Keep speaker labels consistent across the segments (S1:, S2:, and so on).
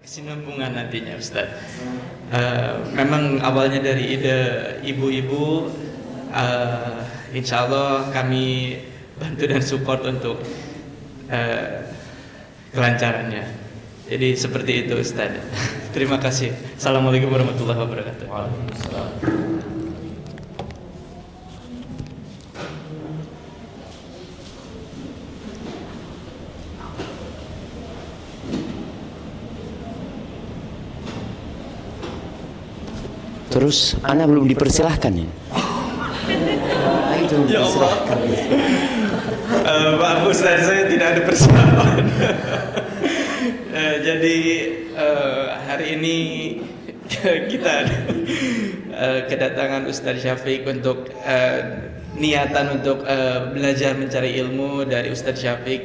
S1: kesinambungan nantinya Ustaz. Memang awalnya dari ide ibu-ibu, insya Allah kami bantu dan support untuk kelancarannya. Jadi seperti itu Ustaz. Terima kasih. Assalamualaikum warahmatullahi wabarakatuh.
S2: Waalaikumsalam. Terus anak belum dipersilahkan ya? Itu
S1: Ya Allah.
S2: dipersilahkan.
S1: Pak Ustaz, saya tidak ada persiapan. Jadi hari ini kita kedatangan Ustaz Syafiq untuk niatan untuk belajar mencari ilmu dari Ustaz Syafiq.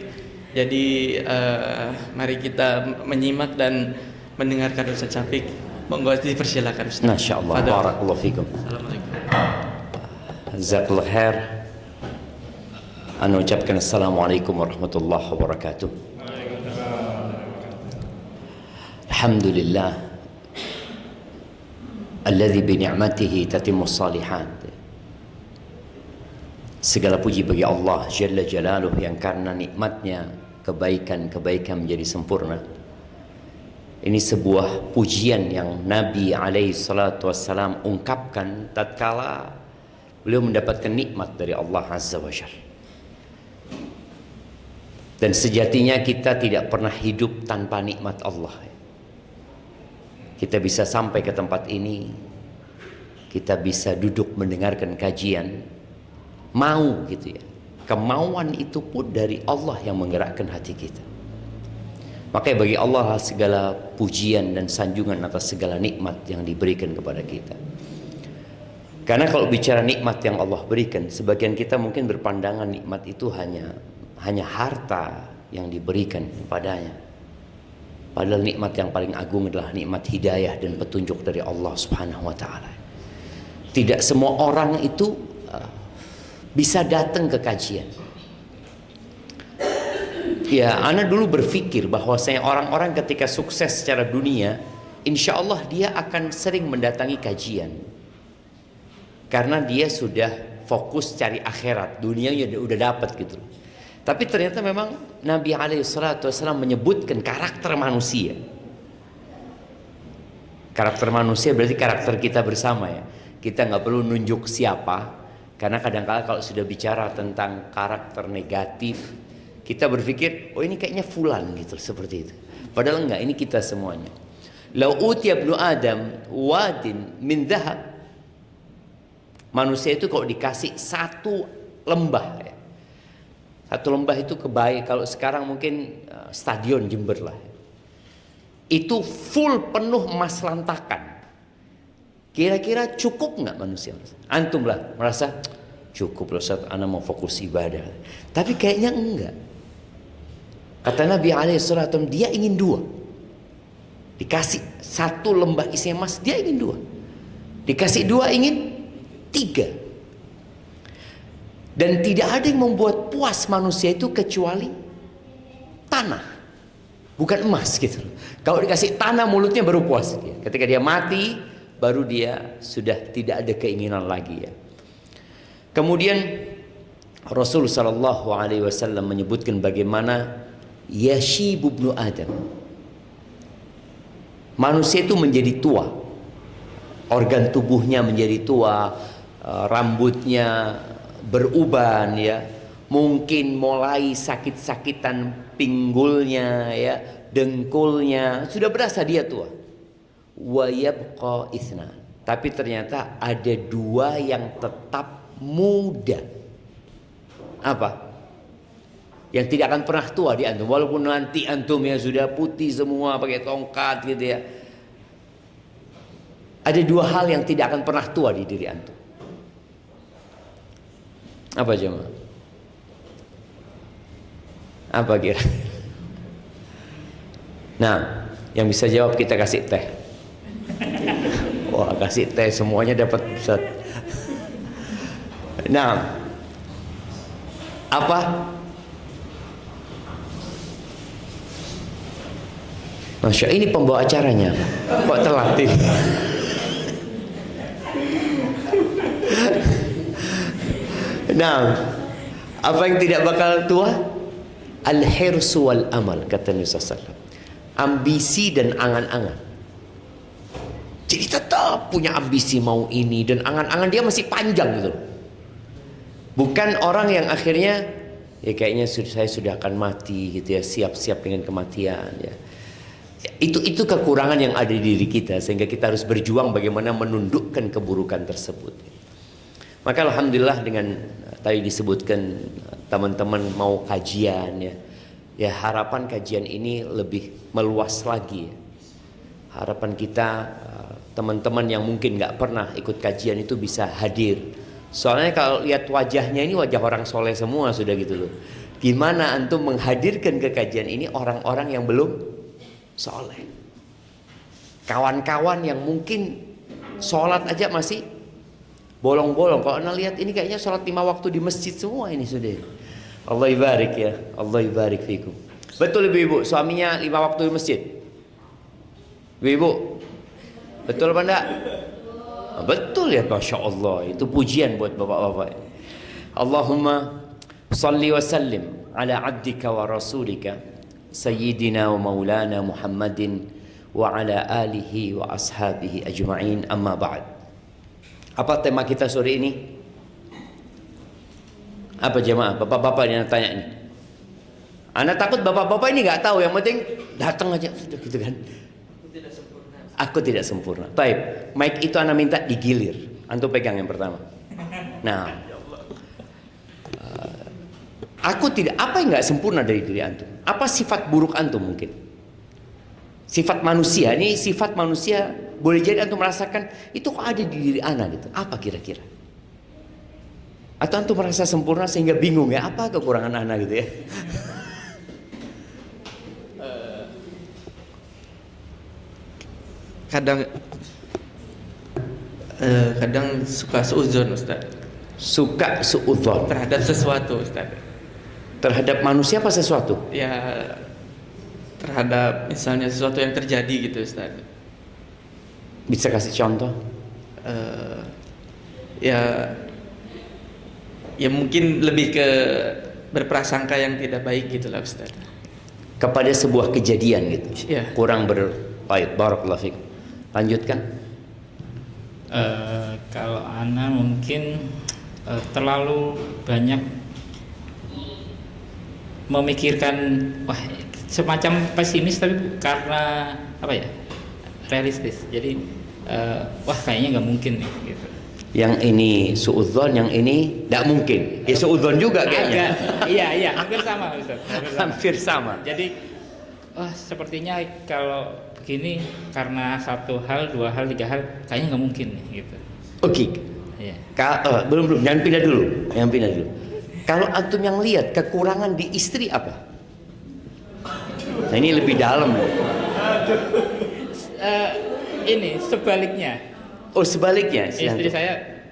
S1: Jadi mari kita menyimak dan mendengarkan Ustaz Syafiq. Monggo dipersilakan Ustaz.
S2: Masya Allah. Barakallahu fikum.
S1: Assalamualaikum.
S2: Jazakallah khair. Ana ucapkan assalamualaikum warahmatullahi wabarakatuh. Alhamdulillah alladzi bi ni'matihi tatimmu shalihat. Segala puji bagi Allah Jalla Jalaluh yang karena nikmatnya kebaikan-kebaikan menjadi sempurna. Ini sebuah pujian yang Nabi alaihi salatu wassalam ungkapkan tatkala beliau mendapatkan nikmat dari Allah Azza wa Jalla. Dan sejatinya kita tidak pernah hidup tanpa nikmat Allah. Kita bisa sampai ke tempat ini, kita bisa duduk mendengarkan kajian, mau gitu ya. Kemauan itu pun dari Allah yang menggerakkan hati kita. Makanya bagi Allah segala pujian dan sanjungan atas segala nikmat yang diberikan kepada kita. Karena kalau bicara nikmat yang Allah berikan, sebagian kita mungkin berpandangan nikmat itu hanya harta yang diberikan padanya. Padahal nikmat yang paling agung adalah nikmat hidayah dan petunjuk dari Allah Subhanahu wa taala. Tidak semua orang itu bisa datang ke kajian. Ya, ana dulu berpikir bahwasanya orang-orang ketika sukses secara dunia, insya Allah dia akan sering mendatangi kajian. Karena dia sudah fokus cari akhirat, dunianya udah dapat gitu. Tapi ternyata memang Nabi SAW menyebutkan karakter manusia. Karakter manusia berarti karakter kita bersama ya. Kita nggak perlu nunjuk siapa, karena kadang-kala kalau sudah bicara tentang karakter negatif, kita berpikir, oh ini kayaknya fulan gitu, seperti itu. Padahal enggak, ini kita semuanya. Lau utiya ibnu Adam wadin min dhahab. Manusia itu kalau dikasih satu lembah ya. Satu lembah itu kebaik, kalau sekarang mungkin stadion Jember lah. Itu full penuh emas lantakan. Kira-kira cukup nggak manusia? Antum lah merasa cukup loh saat ana mau fokus ibadah. Tapi kayaknya enggak. Kata Nabi SAW, dia ingin dua. Dikasih satu lembah isi emas, dia ingin dua. Dikasih dua, ingin tiga. Dan tidak ada yang membuat puas manusia itu kecuali tanah, bukan emas gitu. Kalau dikasih tanah mulutnya baru puas dia. Ketika dia mati baru dia sudah tidak ada keinginan lagi ya. Kemudian Rasul sallallahu alaihi wasallam menyebutkan bagaimana yashibu ibnu Adam. Manusia itu menjadi tua. Organ tubuhnya menjadi tua, rambutnya beruban ya, mungkin mulai sakit-sakitan pinggulnya ya, dengkulnya, sudah berasa dia tua. Wa yabqa itsna. Tapi ternyata ada dua yang tetap muda. Apa? Yang tidak akan pernah tua di antum, walaupun nanti antum ya sudah putih semua pakai tongkat gitu ya. Ada dua hal yang tidak akan pernah tua di diri antum. Apa jemaah? Apa kira? Nah, yang bisa jawab kita kasih teh. Wah, kasih teh semuanya dapat Ustaz. Nah, apa? Masya Allah, ini pembawa acaranya kok telat ini. Nah, apa yang tidak bakal tua? Al-hirsu wal amal, kata Nabi SAW. Ambisi dan angan-angan. Jadi tetap punya ambisi mau ini, dan angan-angan dia masih panjang gitu. Bukan orang yang akhirnya ya kayaknya saya sudah akan mati gitu ya, siap-siap dengan kematian ya. Itu kekurangan yang ada di diri kita, sehingga kita harus berjuang bagaimana menundukkan keburukan tersebut. Maka alhamdulillah dengan tadi disebutkan teman-teman mau kajian ya. Ya harapan kajian ini lebih meluas lagi ya. Harapan kita teman-teman yang mungkin nggak pernah ikut kajian itu bisa hadir. Soalnya kalau lihat wajahnya ini wajah orang soleh semua sudah gitu loh. Gimana antum menghadirkan ke kajian ini orang-orang yang belum soleh, kawan-kawan yang mungkin sholat aja masih bolong-bolong. Kalau anda lihat ini kayaknya sholat 5 waktu di masjid semua ini sudah. Allah ibarik ya, Allah ibarik fikum. Betul ibu-ibu, suaminya 5 waktu di masjid? Ibu-ibu, betul apa enggak? Betul ya, Masya Allah. Itu pujian buat bapak-bapak. Allahumma salli wa sallim ala abdika wa rasulika Sayyidina wa maulana Muhammadin wa ala alihi wa ashabihi ajma'in, amma ba'd. Apa tema kita sore ini? Apa jemaah? Bapak-bapak yang tanya ini. Anda takut bapak-bapak ini nggak tahu, yang penting datang aja sudah gitu kan. Aku tidak sempurna. Baik, mic itu Anda minta digilir. Antum pegang yang pertama. Nah, aku tidak, apa yang nggak sempurna dari diri antum? Apa sifat buruk antum mungkin? Sifat manusia, ini sifat manusia boleh jadi antum merasakan itu kok ada di diri ana gitu. Apa kira-kira? Atau antum merasa sempurna sehingga bingung ya apa kekurangan ana gitu ya?
S1: Kadang suka seuzon Ustaz.
S2: Suka suudzon
S1: Terhadap sesuatu Ustaz.
S2: Terhadap manusia apa sesuatu?
S1: Ya terhadap misalnya sesuatu yang terjadi gitu Ustaz.
S2: Bisa kasih contoh?
S1: Ya mungkin lebih ke berprasangka yang tidak baik gitulah Ustaz.
S2: Kepada sebuah kejadian gitu.
S1: Iya.
S2: Kurang berbaik. Barakallahu fiik. Lanjutkan.
S3: Kalau ana mungkin terlalu banyak memikirkan, wah semacam pesimis, tapi karena apa ya, realistis. Jadi wah kayaknya nggak mungkin nih gitu.
S2: Yang ini suudzon, yang ini tidak mungkin. Ya suudzon juga kayaknya.
S3: Iya hampir sama Ustaz.
S2: Hampir sama.
S3: Jadi wah sepertinya kalau begini karena satu hal, dua hal, tiga hal kayaknya nggak mungkin nih gitu.
S2: Oke.
S3: Iya.
S2: Belum jangan pindah dulu. Kalau antum yang lihat kekurangan di istri apa? Nah ini lebih dalam.
S3: Ini sebaliknya.
S2: Oh sebaliknya.
S3: Istri saya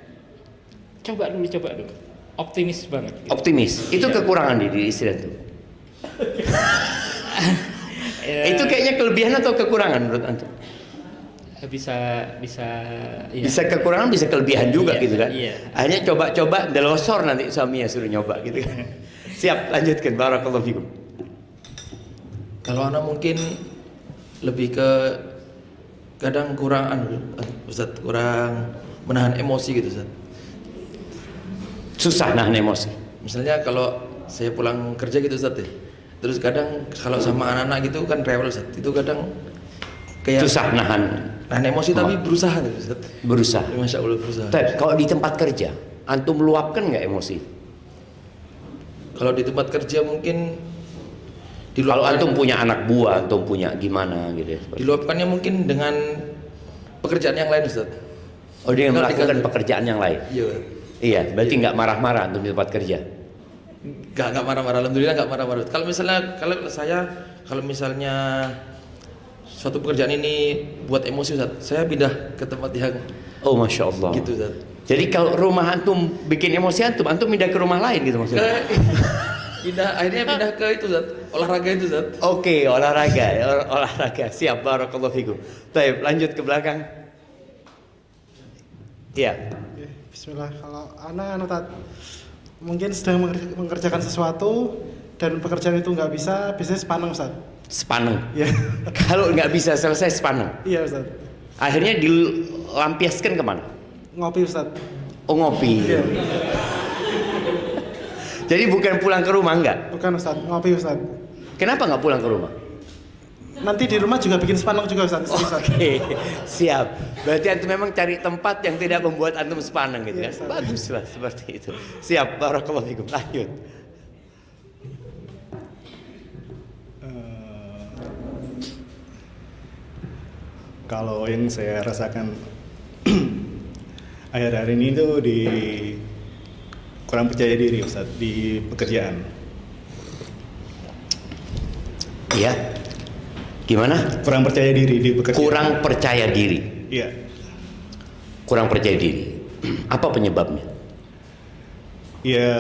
S3: coba dulu. Optimis banget. Gitu.
S2: Optimis. Itu kekurangan di diri istri antum. Itu kayaknya kelebihan atau kekurangan menurut antum?
S3: Bisa iya.
S2: Bisa kekurangan, bisa kelebihan juga
S3: Iya,
S2: gitu kan.
S3: iya.
S2: Hanya coba delosor nanti suaminya suruh nyoba gitu kan. Siap, lanjutkan. Barakallahu fikum.
S4: Kalau anak mungkin lebih ke kadang kurang Ustaz, kurang menahan emosi gitu Ustaz.
S2: Susah nahan emosi.
S4: Misalnya kalau saya pulang kerja gitu Ustaz ya. Terus kadang kalau sama anak-anak gitu kan rewel Ustaz. Itu kadang kayak
S2: Susah nahan
S4: emosi tapi berusaha gitu Ustaz.
S2: berusaha.
S4: Masya Allah berusaha.
S2: Tapi kalau di tempat kerja, antum meluapkan nggak emosi?
S4: Kalau di tempat kerja mungkin
S2: Kalau
S4: diluapkan,
S2: antum punya anak buah, antum punya gimana gitu ya?
S4: diluapkannya mungkin dengan pekerjaan yang lain Ustaz.
S2: Oh dia
S4: Nggak
S2: melakukan
S4: dikasih.
S2: pekerjaan yang lain.
S4: Iya.
S2: Iya, berarti nggak marah-marah antum di tempat kerja.
S4: Gak marah-marah, alhamdulillah gak marah-marah. Kalau misalnya suatu pekerjaan ini buat emosi Ustaz, saya pindah ke tempat yang
S2: Oh masya Allah.
S4: gitu Ustaz.
S2: Jadi kalau rumah antum bikin emosi antum pindah ke rumah lain gitu maksudnya?
S4: Akhirnya pindah ke itu Ustaz, olahraga itu Ustaz.
S2: Oke, olahraga, olahraga. Siap, barakallahu fikum. Baik, lanjut ke belakang. Iya.
S5: Bismillah. Kalau anak mungkin sedang mengerjakan sesuatu dan pekerjaan itu nggak bisa, biasanya sepaneng Ustaz.
S2: Sepaneng.
S5: Iya.
S2: Kalau nggak bisa selesai sepaneng.
S5: Iya Ustaz.
S2: Akhirnya dilampiaskan kemana?
S5: Ngopi Ustaz.
S2: Oh, ngopi.
S5: Iya.
S2: Jadi bukan pulang ke rumah, enggak?
S5: Bukan Ustaz, ngopi Ustaz.
S2: Kenapa nggak pulang ke rumah?
S5: Nanti di rumah juga bikin sepaneng juga Ustaz.
S2: Oke, siap. Berarti antum memang cari tempat yang tidak membuat antum sepaneng gitu
S5: Iya,
S2: kan?
S5: Ustaz.
S2: Baguslah seperti itu. Siap, barakallahu fikum. Lanjut.
S6: Kalau yang saya rasakan akhir-akhir ini tuh di kurang percaya diri Ustaz di pekerjaan.
S2: Iya. Gimana?
S6: Kurang percaya diri di pekerjaan.
S2: Kurang percaya diri.
S6: Iya.
S2: Kurang percaya diri. Apa penyebabnya?
S6: Ya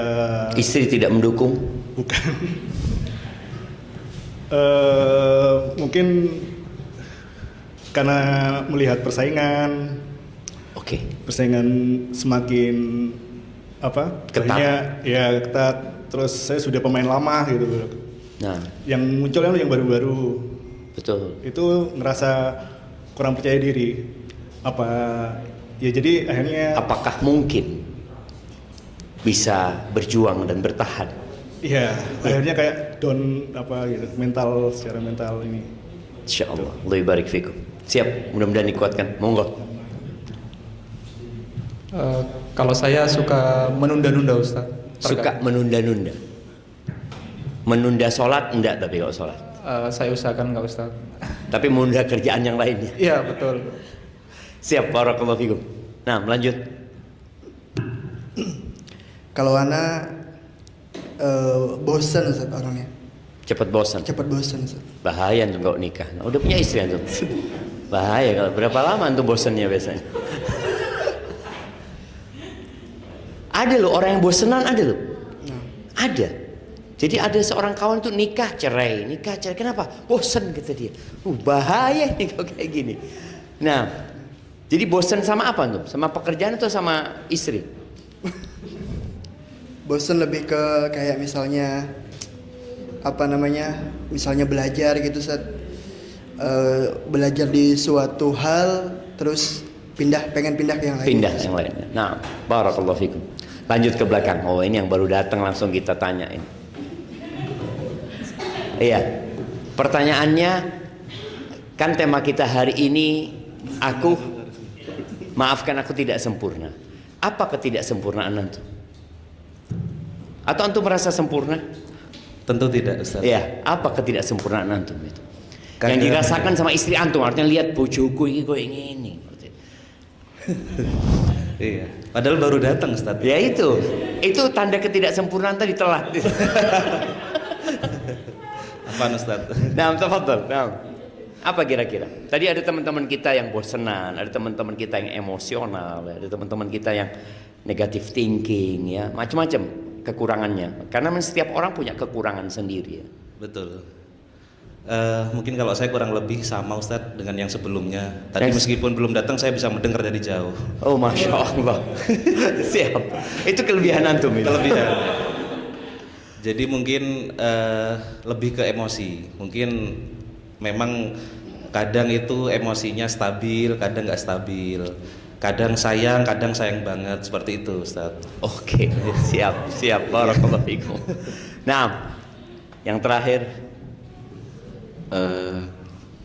S2: Istri tidak mendukung?
S6: bukan. Mungkin karena melihat persaingan semakin
S2: Ketat.
S6: akhirnya ya ketat. Terus saya sudah pemain lama gitu.
S2: Nah,
S6: Yang muncul yang baru-baru.
S2: betul.
S6: Itu ngerasa kurang percaya diri. Jadi akhirnya
S2: Apakah mungkin bisa berjuang dan bertahan?
S6: iya, akhirnya kayak down gitu, secara mental ini.
S2: Insyaallah. Allahu barik fikum. Siap, mudah-mudahan dikuatkan. Monggo.
S7: Kalau saya suka menunda-nunda Ustaz.
S2: Suka menunda-nunda. Menunda sholat enggak, tapi kalau sholat.
S7: Saya usahakan nggak Ustaz.
S2: Tapi menunda kerjaan yang lainnya.
S7: Iya betul.
S2: Siap, barakallahu fikum. Nah, lanjut.
S8: Kalau anak bosan Ustaz orangnya.
S2: Cepat bosan.
S8: Cepat bosan Ustaz.
S2: Bahaya antum kalau nikah. Nah, udah punya istri antum. Bahaya kalau berapa lama antum bosannya biasanya. Ada loh orang yang bosenan, ada loh. Ada. Jadi ada seorang kawan tuh nikah cerai. Kenapa? Bosan kata dia. Bahaya nih kalau kayak gini. Nah, jadi bosan sama apa antum? Sama pekerjaan atau sama istri?
S8: Bosan lebih ke kayak misalnya misalnya belajar gitu Ustaz. Belajar di suatu hal terus pengen pindah ke yang lain.
S2: Pindah yang lainnya. Nah, barakallahu fikum. Lanjut ke belakang. Oh, ini yang baru datang langsung kita tanyain. Iya. Pertanyaannya kan tema kita hari ini maafkan aku tidak sempurna. Apa ketidaksempurnaan antum? Atau antum merasa sempurna?
S9: Tentu tidak Ustaz.
S2: Iya, apa ketidaksempurnaan antum itu?
S9: Kadang-
S2: Yang dirasakan sama istri antum, artinya lihat bojoku ini kok ini.
S9: Iya. Padahal baru datang Ustaz.
S2: Ya itu tanda ketidaksempurnaan tadi telat.
S9: Apaan Ustaz?
S2: Nah, tafadhol. Nah, apa kira-kira? Tadi ada teman-teman kita yang bosenan, ada teman-teman kita yang emosional, ada teman-teman kita yang negative thinking, ya, macam-macam kekurangannya. Karena setiap orang punya kekurangan sendiri, ya.
S9: Betul. Mungkin kalau saya kurang lebih sama Ustadz dengan yang sebelumnya. Tadi meskipun belum datang saya bisa mendengar dari jauh.
S2: Oh, masya Allah. Siap. Itu kelebihan antum itu.
S9: Kelebihan. Jadi mungkin lebih ke emosi. Mungkin memang kadang itu emosinya stabil, kadang nggak stabil. Kadang sayang banget, seperti itu Ustadz.
S2: Oke, siap. Barakallahu fikum. Nah, yang terakhir.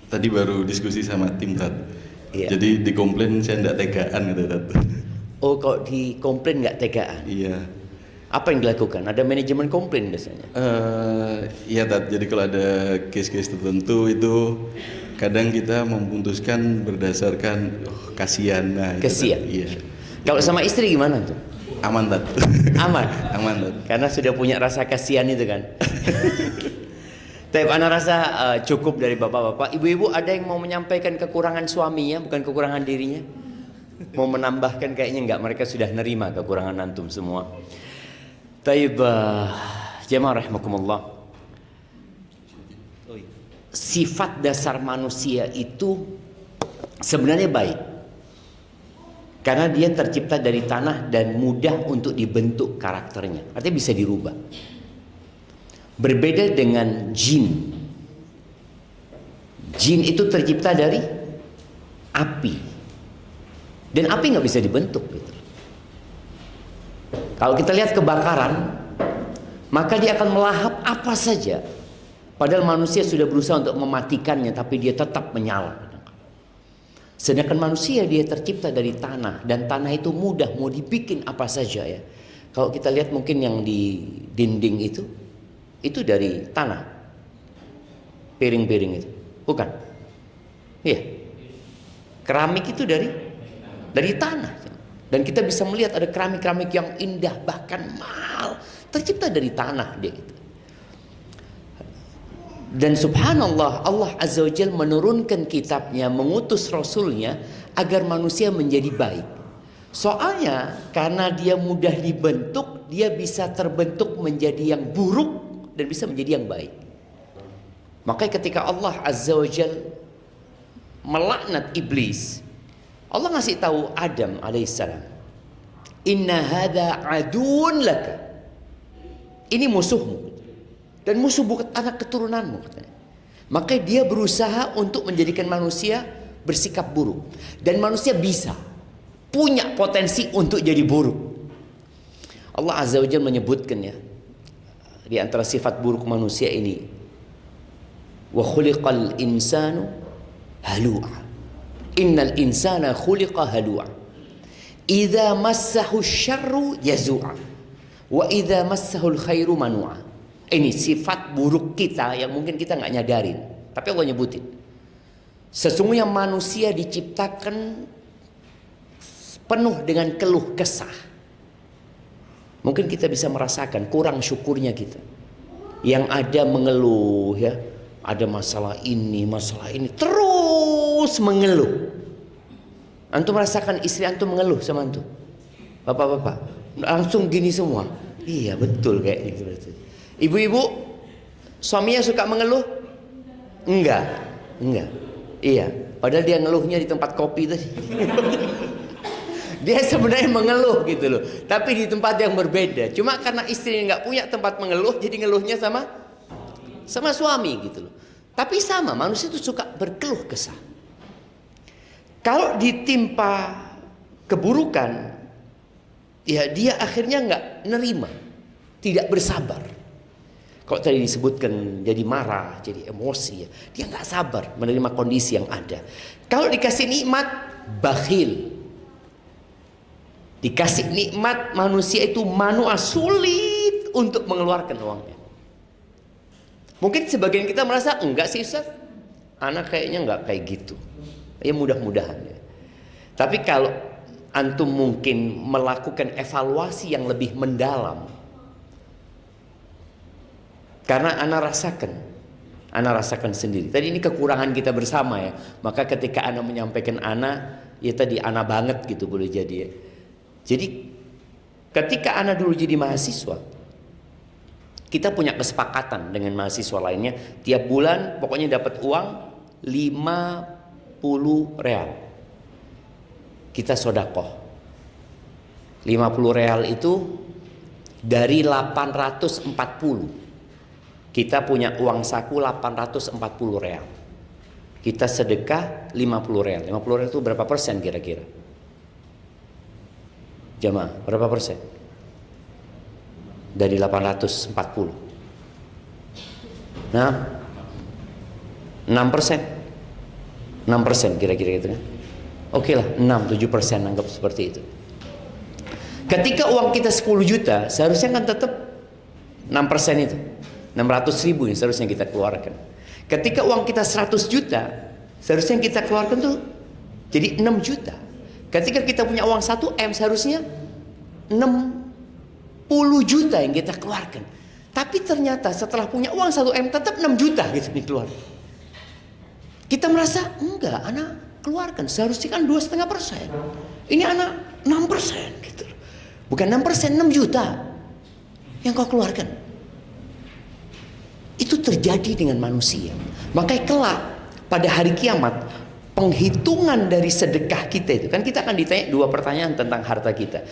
S10: Tadi baru diskusi sama tim Tat.
S2: Iya.
S10: Jadi dikomplain saya tidak tegaan gitu Tat.
S2: Oh, kok dikomplain nggak tegaan?
S10: Iya.
S2: Apa yang dilakukan? Ada manajemen komplain biasanya?
S10: Iya Tat. Jadi kalau ada case-case tertentu itu kadang kita memutuskan berdasarkan kasihan. Nah, itu,
S2: Kasihan.
S10: Tat. Iya.
S2: Kalau sama istri gimana tuh?
S10: Aman Tat.
S2: Aman.
S10: Aman Tat.
S2: Karena sudah punya rasa kasihan itu kan. Tapi ana rasa cukup dari bapak-bapak. Ibu-ibu ada yang mau menyampaikan kekurangan suaminya, bukan kekurangan dirinya? Mau menambahkan kayaknya enggak, mereka sudah nerima kekurangan antum semua. Taib, Jamaah rahimakumullah. Sifat dasar manusia itu sebenarnya baik. Karena dia tercipta dari tanah dan mudah untuk dibentuk karakternya. Artinya bisa dirubah. Berbeda dengan jin. Jin itu tercipta dari api. Dan api nggak bisa dibentuk. Gitu. Kalau kita lihat kebakaran, maka dia akan melahap apa saja. Padahal manusia sudah berusaha untuk mematikannya, tapi dia tetap menyala. Sedangkan manusia dia tercipta dari tanah, dan tanah itu mudah mau dibikin apa saja ya. Kalau kita lihat mungkin yang di dinding itu dari tanah, piring-piring itu, bukan? Iya. Keramik itu dari tanah, dan kita bisa melihat ada keramik-keramik yang indah bahkan mahal tercipta dari tanah dia gitu. Dan subhanallah, Allah Azza wa Jalla menurunkan kitabnya, mengutus rasulnya agar manusia menjadi baik. Soalnya karena dia mudah dibentuk, dia bisa terbentuk menjadi yang buruk dan bisa menjadi yang baik. Makanya ketika Allah Azza wa Jalla melaknat iblis, Allah ngasih tahu Adam alaihissalam, inna hadza aduun laka, ini musuhmu. Dan musuh bukan anak keturunanmu katanya. Maka dia berusaha untuk menjadikan manusia bersikap buruk. Dan manusia bisa punya potensi untuk jadi buruk. Allah Azza wa Jalla menyebutkan ya, di antara sifat buruk manusia ini, wa khuliqal insanu halu'a. Innal insana khuliqa halu'a. Idza massahu syarru yazu'a. Wa idza massahu khairu manu'a. Ini sifat buruk kita yang mungkin kita nggak nyadarin, tapi Allah nyebutin. Sesungguhnya manusia diciptakan penuh dengan keluh kesah. Mungkin kita bisa merasakan kurang syukurnya kita. Yang ada mengeluh ya, ada masalah ini, terus mengeluh. Antum merasakan istri antum mengeluh sama antum? Bapak-bapak, langsung gini semua. Iya betul kayaknya gitu. Ibu-ibu, suaminya suka mengeluh? Enggak. Iya, padahal dia ngeluhnya di tempat kopi tadi. Dia sebenarnya mengeluh gitu loh, tapi di tempat yang berbeda. Cuma karena istrinya nggak punya tempat mengeluh, jadi ngeluhnya sama suami gitu loh. Tapi sama, manusia itu suka berkeluh kesah. Kalau ditimpa keburukan, ya dia akhirnya nggak nerima, tidak bersabar. Kalau tadi disebutkan jadi marah, jadi emosi ya, dia nggak sabar menerima kondisi yang ada. Kalau dikasih nikmat, bakhil. Dikasih nikmat, manusia itu manual, sulit untuk mengeluarkan uangnya. Mungkin sebagian kita merasa enggak sih Ustaz, anak kayaknya nggak kayak gitu. Ya mudah-mudahan ya. Tapi kalau antum mungkin melakukan evaluasi yang lebih mendalam, karena ana rasakan sendiri. Tadi ini kekurangan kita bersama ya. Maka ketika ana menyampaikan ana, ya tadi ana banget gitu boleh jadi ya. Jadi ketika ana dulu jadi mahasiswa, kita punya kesepakatan dengan mahasiswa lainnya, tiap bulan pokoknya dapat uang 50 real. Kita sodakoh. 50 real itu dari 840. Kita punya uang saku 840 real. Kita sedekah 50 real. 50 real itu berapa persen kira-kira? Jamaah, berapa persen? Dari 840. Nah, 6%. 6% kira-kira gitu kan. Oke lah, 6-7% anggap seperti itu. Ketika uang kita 10 juta, seharusnya kan tetap 6% itu. 600.000 yang seharusnya kita keluarkan. Ketika uang kita 100 juta, seharusnya yang kita keluarkan tuh jadi 6 juta. Ketika kita punya uang 1 M, seharusnya 60 juta yang kita keluarkan. Tapi ternyata setelah punya uang 1 M tetap 6 juta gitu dikeluarkan. Kita merasa enggak, anak keluarkan seharusnya kan 2,5%. Ini anak 6% gitu. Bukan 6%, 6 juta yang kau keluarkan. Itu terjadi dengan manusia. Makanya kelak pada hari kiamat, penghitungan dari sedekah kita itu, kan kita akan ditanya 2 pertanyaan tentang harta kita.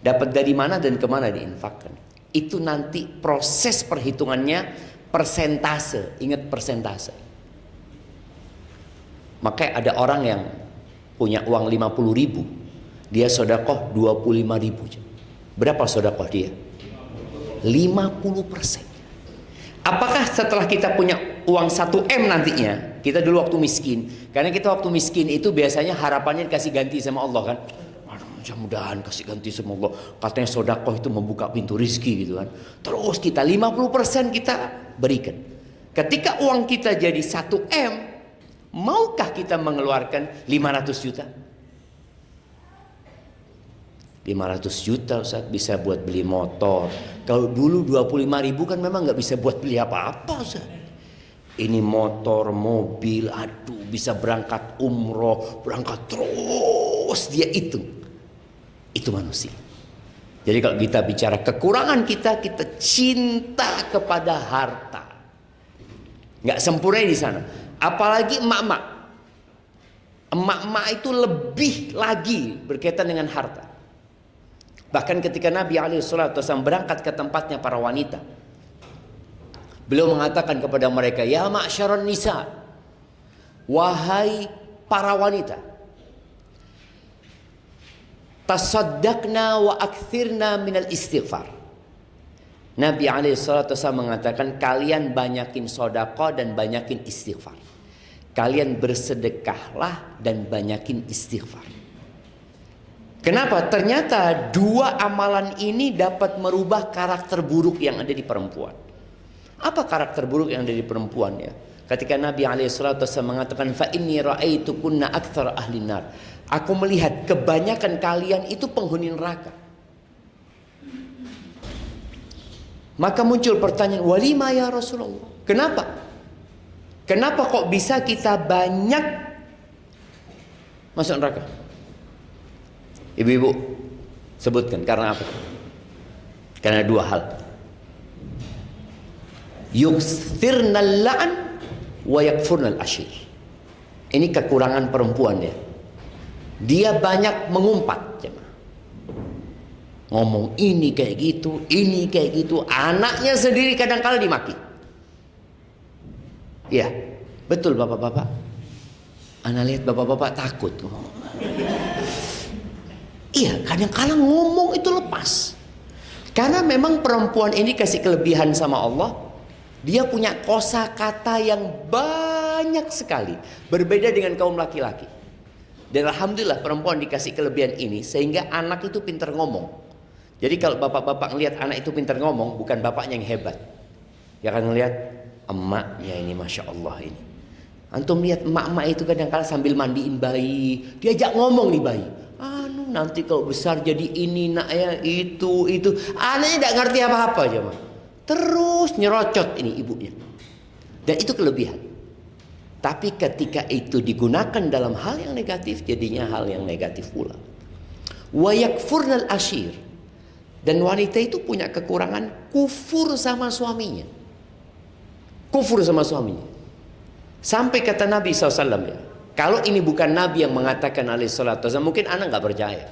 S2: Dapat dari mana dan kemana diinfakkan. Itu nanti proses perhitungannya persentase. Ingat persentase. Makanya ada orang yang punya uang 50.000, dia sedekah 25.000. Berapa sedekah dia? 50%. Apakah setelah kita punya uang 1 M nantinya, kita dulu waktu miskin, karena kita waktu miskin itu biasanya harapannya dikasih ganti sama Allah kan, aduh mudah-mudahan kasih ganti sama Allah, katanya sedekah itu membuka pintu rizki gitu kan, terus kita 50% kita berikan. Ketika uang kita jadi 1 M, maukah kita mengeluarkan 500 juta? 500 juta Ustaz bisa buat beli motor. Kalau dulu 25.000 kan memang nggak bisa buat beli apa-apa Ustaz. Ini motor, mobil, aduh bisa berangkat umroh, berangkat terus dia hitung. Itu manusia. Jadi kalau kita bicara kekurangan kita cinta kepada harta. Nggak sempurna di sana. Apalagi emak-emak. Emak-emak itu lebih lagi berkaitan dengan harta. Bahkan ketika Nabi SAW berangkat ke tempatnya para wanita, beliau mengatakan kepada mereka, ya ma'syaron nisa, wahai para wanita, tasaddaqna wa akthirna minal istighfar. Nabi SAW mengatakan, kalian banyakin sedekah dan banyakin istighfar. Kalian bersedekahlah dan banyakin istighfar. Kenapa? Ternyata 2 amalan ini dapat merubah karakter buruk yang ada di perempuan. Apa karakter buruk yang ada di perempuan ya? Ketika Nabi SAW mengatakan, fa inni ra'aitukunna aktsara ahli nar. Aku melihat kebanyakan kalian itu penghuni neraka. Maka muncul pertanyaan, walima ya Rasulullah? Kenapa? Kenapa kok bisa kita banyak masuk neraka? Ibu-ibu sebutkan karena apa? Karena 2 hal. Yuksirnal la'an wa yakfurnal ashir. Ini kekurangan perempuan ya. Dia banyak mengumpat. Ngomong ini kayak gitu, ini kayak gitu. Anaknya sendiri kadang-kala dimaki. Iya, betul bapak-bapak. Ana lihat bapak-bapak takut. Iya, kadang-kala ngomong itu lepas. Karena memang perempuan ini kasih kelebihan sama Allah. Dia punya kosakata yang banyak sekali. Berbeda dengan kaum laki-laki. Dan alhamdulillah perempuan dikasih kelebihan ini sehingga anak itu pintar ngomong. Jadi kalau bapak-bapak ngelihat anak itu pintar ngomong, bukan bapaknya yang hebat. Ya kan ngelihat emaknya ini, masya Allah ini. Antum lihat emak-emak itu kadang-kala sambil mandiin bayi, diajak ngomong nih bayi. Nanti kalau besar jadi ini nak ya, itu. Anaknya tidak ngerti apa-apa aja mah. Terus nyerocot ini ibunya. Dan itu kelebihan. Tapi ketika itu digunakan dalam hal yang negatif, jadinya hal yang negatif pula. Wa yakfurnal ashir. Dan wanita itu punya kekurangan kufur sama suaminya. Kufur sama suaminya. Sampai kata Nabi SAW ya, kalau ini bukan Nabi yang mengatakan alaihissalatu wassalam, mungkin anak nggak percaya.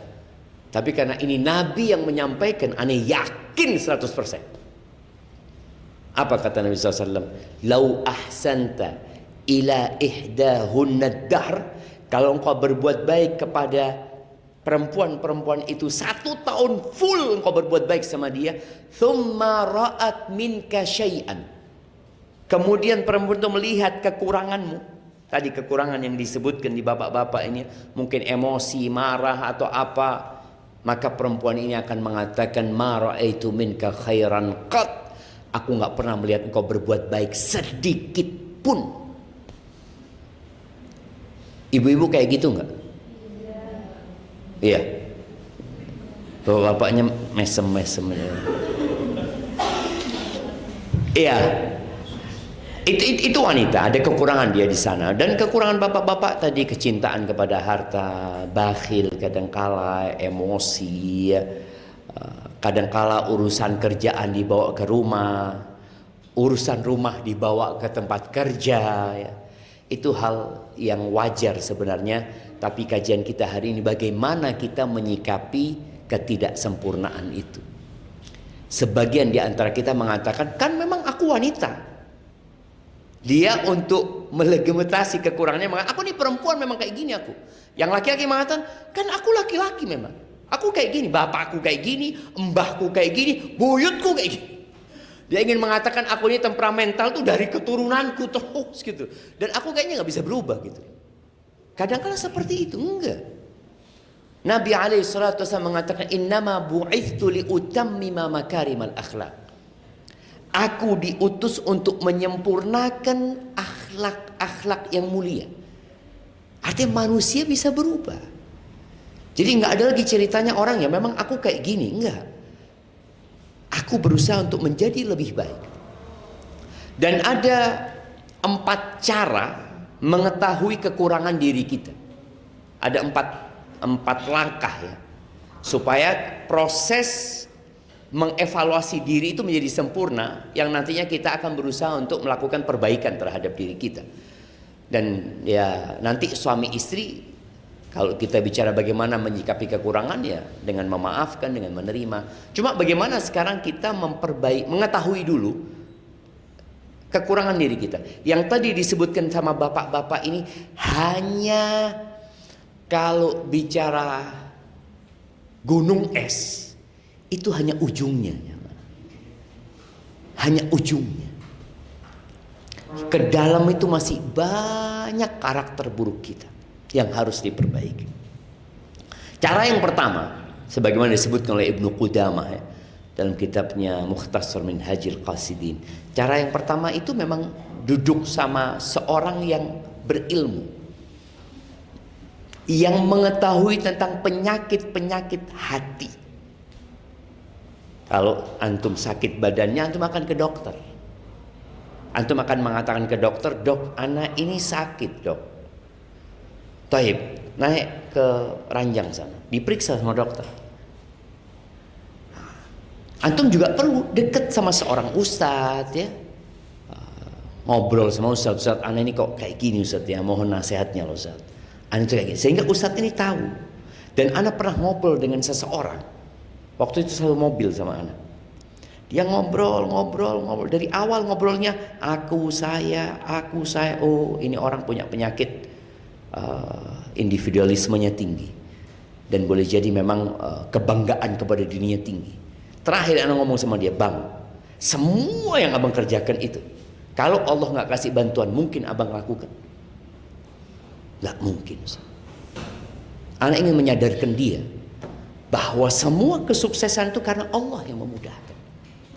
S2: Tapi karena ini Nabi yang menyampaikan, anak yakin 100%. Apa kata Nabi SAW? Lau ahsanta ila ihdahunna dahr. Kalau engkau berbuat baik kepada perempuan-perempuan itu 1 tahun full engkau berbuat baik sama dia, thumma ra'at minka syai'an. Kemudian perempuan itu melihat kekuranganmu. Tadi kekurangan yang disebutkan di bapak-bapak ini, mungkin emosi, marah atau apa, maka perempuan ini akan mengatakan, ma ra'aitu minka khairan qat. Aku nggak pernah melihat engkau berbuat baik sedikit pun. Ibu-ibu kayak gitu nggak? Iya. Bapaknya mesem-mesem. Iya. Itu wanita, ada kekurangan dia di sana. Dan kekurangan bapak-bapak tadi, kecintaan kepada harta, bakhil kadangkala, emosi, kadangkala urusan kerjaan dibawa ke rumah, urusan rumah dibawa ke tempat kerja ya. Itu hal yang wajar sebenarnya, tapi kajian kita hari ini bagaimana kita menyikapi ketidaksempurnaan itu. Sebagian di antara kita mengatakan, kan memang aku wanita. Dia untuk melegitimasi kekurangannya mengatakan, aku nih perempuan memang kayak gini aku. Yang laki-laki mengatakan, kan aku laki-laki memang. Aku kayak gini, bapakku kayak gini, mbahku kayak gini, buyutku kayak gini. Dia ingin mengatakan aku ini temperamental tuh dari keturunanku terus gitu. Dan aku kayaknya nggak bisa berubah gitu. Kadang-kadang seperti itu, enggak. Nabi alaihissalatu wassalam mengatakan innama bu'ithtu liutammima makarimal akhlak. Aku diutus untuk menyempurnakan akhlak-akhlak yang mulia. Artinya manusia bisa berubah. Jadi nggak ada lagi ceritanya orang ya memang aku kayak gini, enggak. Aku berusaha untuk menjadi lebih baik. Dan ada 4 cara mengetahui kekurangan diri kita. Ada 4 langkah ya, supaya proses mengevaluasi diri itu menjadi sempurna, yang nantinya kita akan berusaha untuk melakukan perbaikan terhadap diri kita. Dan ya nanti suami istri, kalau kita bicara bagaimana menyikapi kekurangan ya dengan memaafkan, dengan menerima. Cuma bagaimana sekarang kita mengetahui dulu kekurangan diri kita. Yang tadi disebutkan sama bapak-bapak ini hanya kalau bicara gunung es, itu hanya ujungnya. Hanya ujungnya. Ke dalam itu masih banyak karakter buruk kita yang harus diperbaiki. Cara yang pertama, sebagaimana disebutkan oleh Ibnu Qudamah ya, dalam kitabnya Mukhtasar Minhajil Qasidin. Cara yang pertama itu memang duduk sama seorang yang berilmu, yang mengetahui tentang penyakit-penyakit hati. Kalau antum sakit badannya, antum akan ke dokter. Antum akan mengatakan ke dokter, dok, anak ini sakit dok. Taib, naik ke ranjang sana, diperiksa sama dokter. Antum juga perlu dekat sama seorang ustadz ya, ngobrol sama ustadz, ustadz anak ini kok kayak gini ustadz ya, mohon nasihatnya loh ustadz. Anak itu kayak gini, sehingga ustadz ini tahu. Dan anak pernah ngobrol dengan seseorang, waktu itu selalu mobil sama anak. Dia ngobrol dari awal ngobrolnya aku saya, oh ini orang punya penyakit individualismenya tinggi dan boleh jadi memang kebanggaan kepada dirinya tinggi. Terakhir anak ngomong sama dia, bang, semua yang abang kerjakan itu kalau Allah nggak kasih bantuan mungkin abang lakukan? Nggak mungkin. Anak ingin menyadarkan dia bahwa semua kesuksesan itu karena Allah yang memudahkan,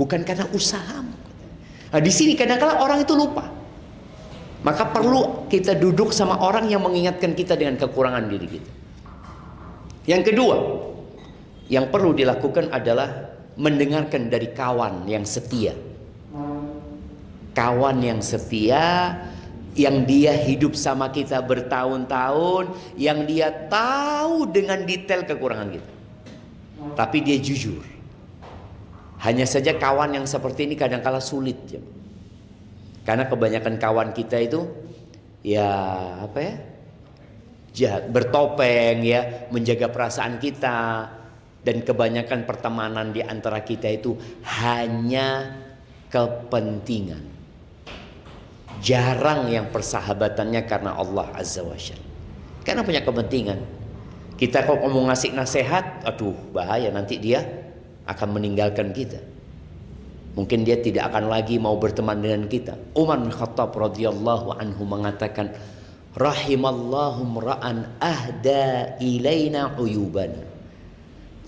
S2: bukan karena usahamu. Nah, di sini kadang-kadang orang itu lupa. Maka perlu kita duduk sama orang yang mengingatkan kita dengan kekurangan diri kita. Yang kedua, yang perlu dilakukan adalah mendengarkan dari kawan yang setia. Kawan yang setia, yang dia hidup sama kita bertahun-tahun, yang dia tahu dengan detail kekurangan kita, tapi dia jujur. Hanya saja kawan yang seperti ini kadang-kala sulit ya. Karena kebanyakan kawan kita itu ya apa ya, jahat, bertopeng ya, menjaga perasaan kita. Dan kebanyakan pertemanan di antara kita itu hanya kepentingan. Jarang yang persahabatannya karena Allah Azza wa Jalla. Karena punya kepentingan. Kita kalau mau ngasih nasihat, aduh bahaya, nanti dia akan meninggalkan kita. Mungkin dia tidak akan lagi mau berteman dengan kita. Umar bin Khattab radhiyallahu anhu mengatakan, rahimallahu mra'an ahda ilaina uyubana.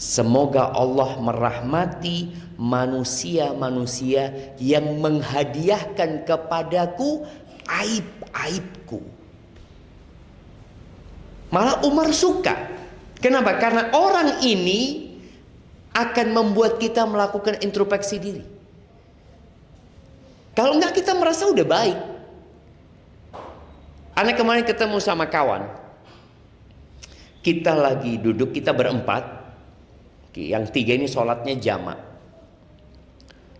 S2: Semoga Allah merahmati manusia-manusia yang menghadiahkan kepadaku aib-aibku. Malah Umar suka. Kenapa? Karena orang ini akan membuat kita melakukan introspeksi diri. Kalau enggak kita merasa udah baik. Anak kemarin ketemu sama kawan. Kita lagi duduk, kita berempat. Yang 3 ini sholatnya jamak.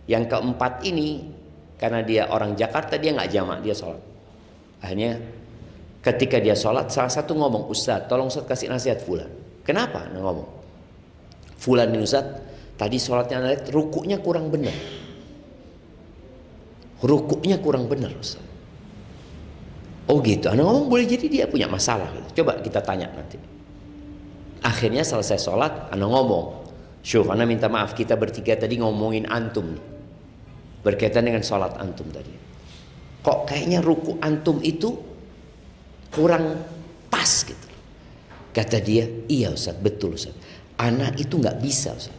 S2: Yang keempat ini karena dia orang Jakarta, dia nggak jamak, dia sholat. Akhirnya ketika dia sholat, salah satu ngomong, Ustaz, tolong Ustaz kasih nasihat Fulan. Kenapa? Nah, ngomong, Fulan ini Ustaz, tadi sholatnya rukuknya kurang benar. Rukuknya kurang benar Ustaz. Oh gitu, anak ngomong boleh jadi dia punya masalah. Coba kita tanya nanti. Akhirnya selesai sholat, anak ngomong, Syuf, anak minta maaf, kita bertiga tadi ngomongin antum nih, berkaitan dengan sholat antum tadi. Kok kayaknya ruku antum itu kurang pas gitu. Kata dia, iya Ustaz, betul Ustaz. Anak itu nggak bisa Ustaz.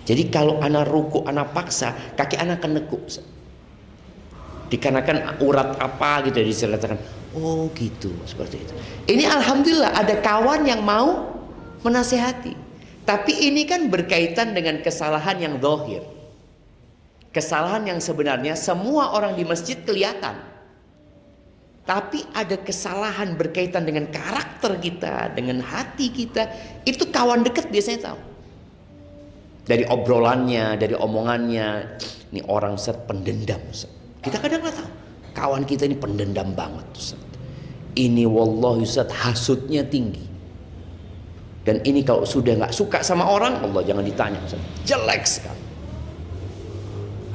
S2: Jadi kalau anak ruku, anak paksa, kaki anak akan nekuk Ustaz. Dikarenakan urat apa gitu diceritakan. Oh gitu, seperti itu. Ini alhamdulillah ada kawan yang mau menasehati. Tapi ini kan berkaitan dengan kesalahan yang zahir. Kesalahan yang sebenarnya semua orang di masjid kelihatan. Tapi ada kesalahan berkaitan dengan karakter kita, dengan hati kita. Itu kawan dekat biasanya tahu. Dari obrolannya, dari omongannya. Ini orang Ustaz pendendam Ustaz. Kita kadang nggak tahu. Kawan kita ini pendendam banget Ustaz. Ini wallahi Ustaz hasutnya tinggi. Dan ini kalau sudah nggak suka sama orang, Allah jangan ditanya Ustaz. Jelek sekali.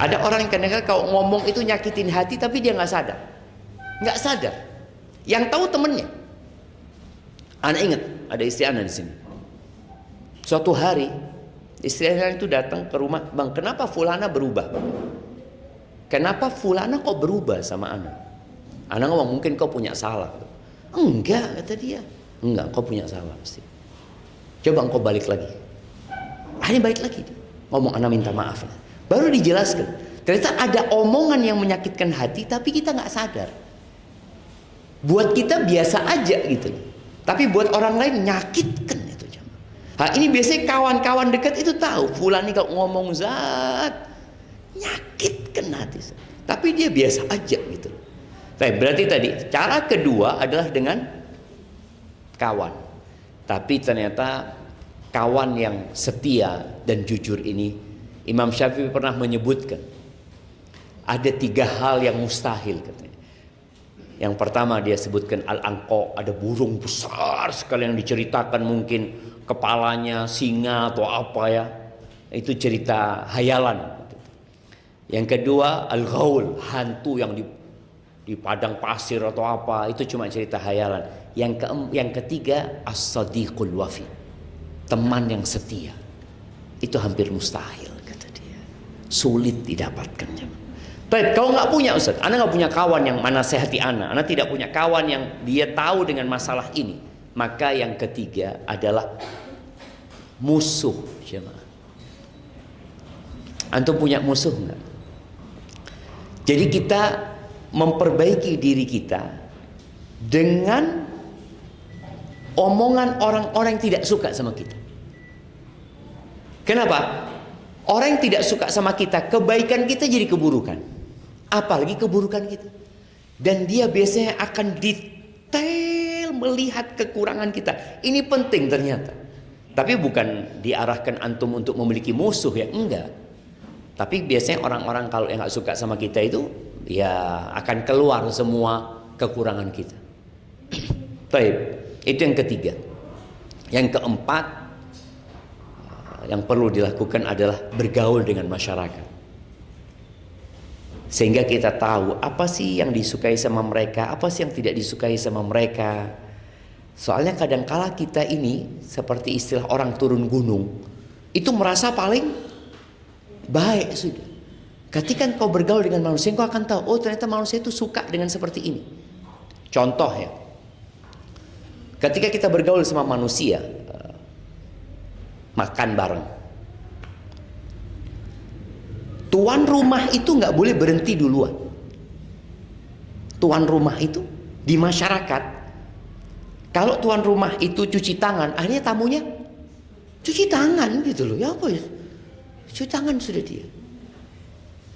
S2: Ada orang yang kadang-kadang kalau ngomong itu nyakitin hati tapi dia nggak sadar. Nggak sadar. Yang tahu temennya. Anak ingat ada istri anak di sini. Suatu hari istri anak itu datang ke rumah, Bang, kenapa Fulana berubah? Kenapa Fulana kok berubah sama anak? Anak ngomong mungkin kau punya salah. Enggak, kata dia. Enggak, kau punya salah pasti. Coba engkau balik lagi. Akhirnya balik lagi. Ngomong anak minta maaf. Baru dijelaskan. Ternyata ada omongan yang menyakitkan hati tapi kita nggak sadar. Buat kita biasa aja gitu. Tapi buat orang lain nyakitkan itu. Nah, ini biasanya kawan-kawan dekat itu tahu. Fulan ini kalau ngomong zat nyakitkan hati. Tapi dia biasa aja gitu. Baik, berarti tadi cara kedua adalah dengan kawan. Tapi ternyata kawan yang setia dan jujur ini, Imam Syafi'i pernah menyebutkan ada 3 hal yang mustahil katanya. Yang pertama dia sebutkan al-anqa, ada burung besar sekali yang diceritakan, mungkin kepalanya singa atau apa ya. Itu cerita hayalan. Yang kedua al-ghaul, hantu yang di padang pasir atau apa, itu cuma cerita hayalan. Yang ketiga as-sadiqul wafi, teman yang setia. Itu hampir mustahil kata dia. Sulit didapatkan. Baik, kalau nggak punya Ustaz, Anda nggak punya kawan yang menasehati Anda tidak punya kawan yang dia tahu dengan masalah ini, maka yang ketiga adalah musuh. Jemaah, antum punya musuh nggak? Jadi kita memperbaiki diri kita dengan omongan orang-orang yang tidak suka sama kita. Kenapa? Orang yang tidak suka sama kita, kebaikan kita jadi keburukan. Apalagi keburukan kita. Dan dia biasanya akan detail melihat kekurangan kita. Ini penting ternyata. Tapi bukan diarahkan antum untuk memiliki musuh ya, enggak. Tapi biasanya orang-orang kalau yang gak suka sama kita itu ya akan keluar semua kekurangan kita. Baik, itu yang ketiga. Yang keempat yang perlu dilakukan adalah bergaul dengan masyarakat. Sehingga kita tahu apa sih yang disukai sama mereka, apa sih yang tidak disukai sama mereka. Soalnya kadangkala kita ini seperti istilah orang turun gunung, itu merasa paling baik sudah. Ketika kau bergaul dengan manusia, kau akan tahu, oh ternyata manusia itu suka dengan seperti ini. Contoh ya, ketika kita bergaul sama manusia, makan bareng, tuan rumah itu nggak boleh berhenti duluan. Tuan rumah itu di masyarakat, kalau tuan rumah itu cuci tangan, akhirnya tamunya cuci tangan gitu loh. Ya apa ya? Cuci tangan sudah dia.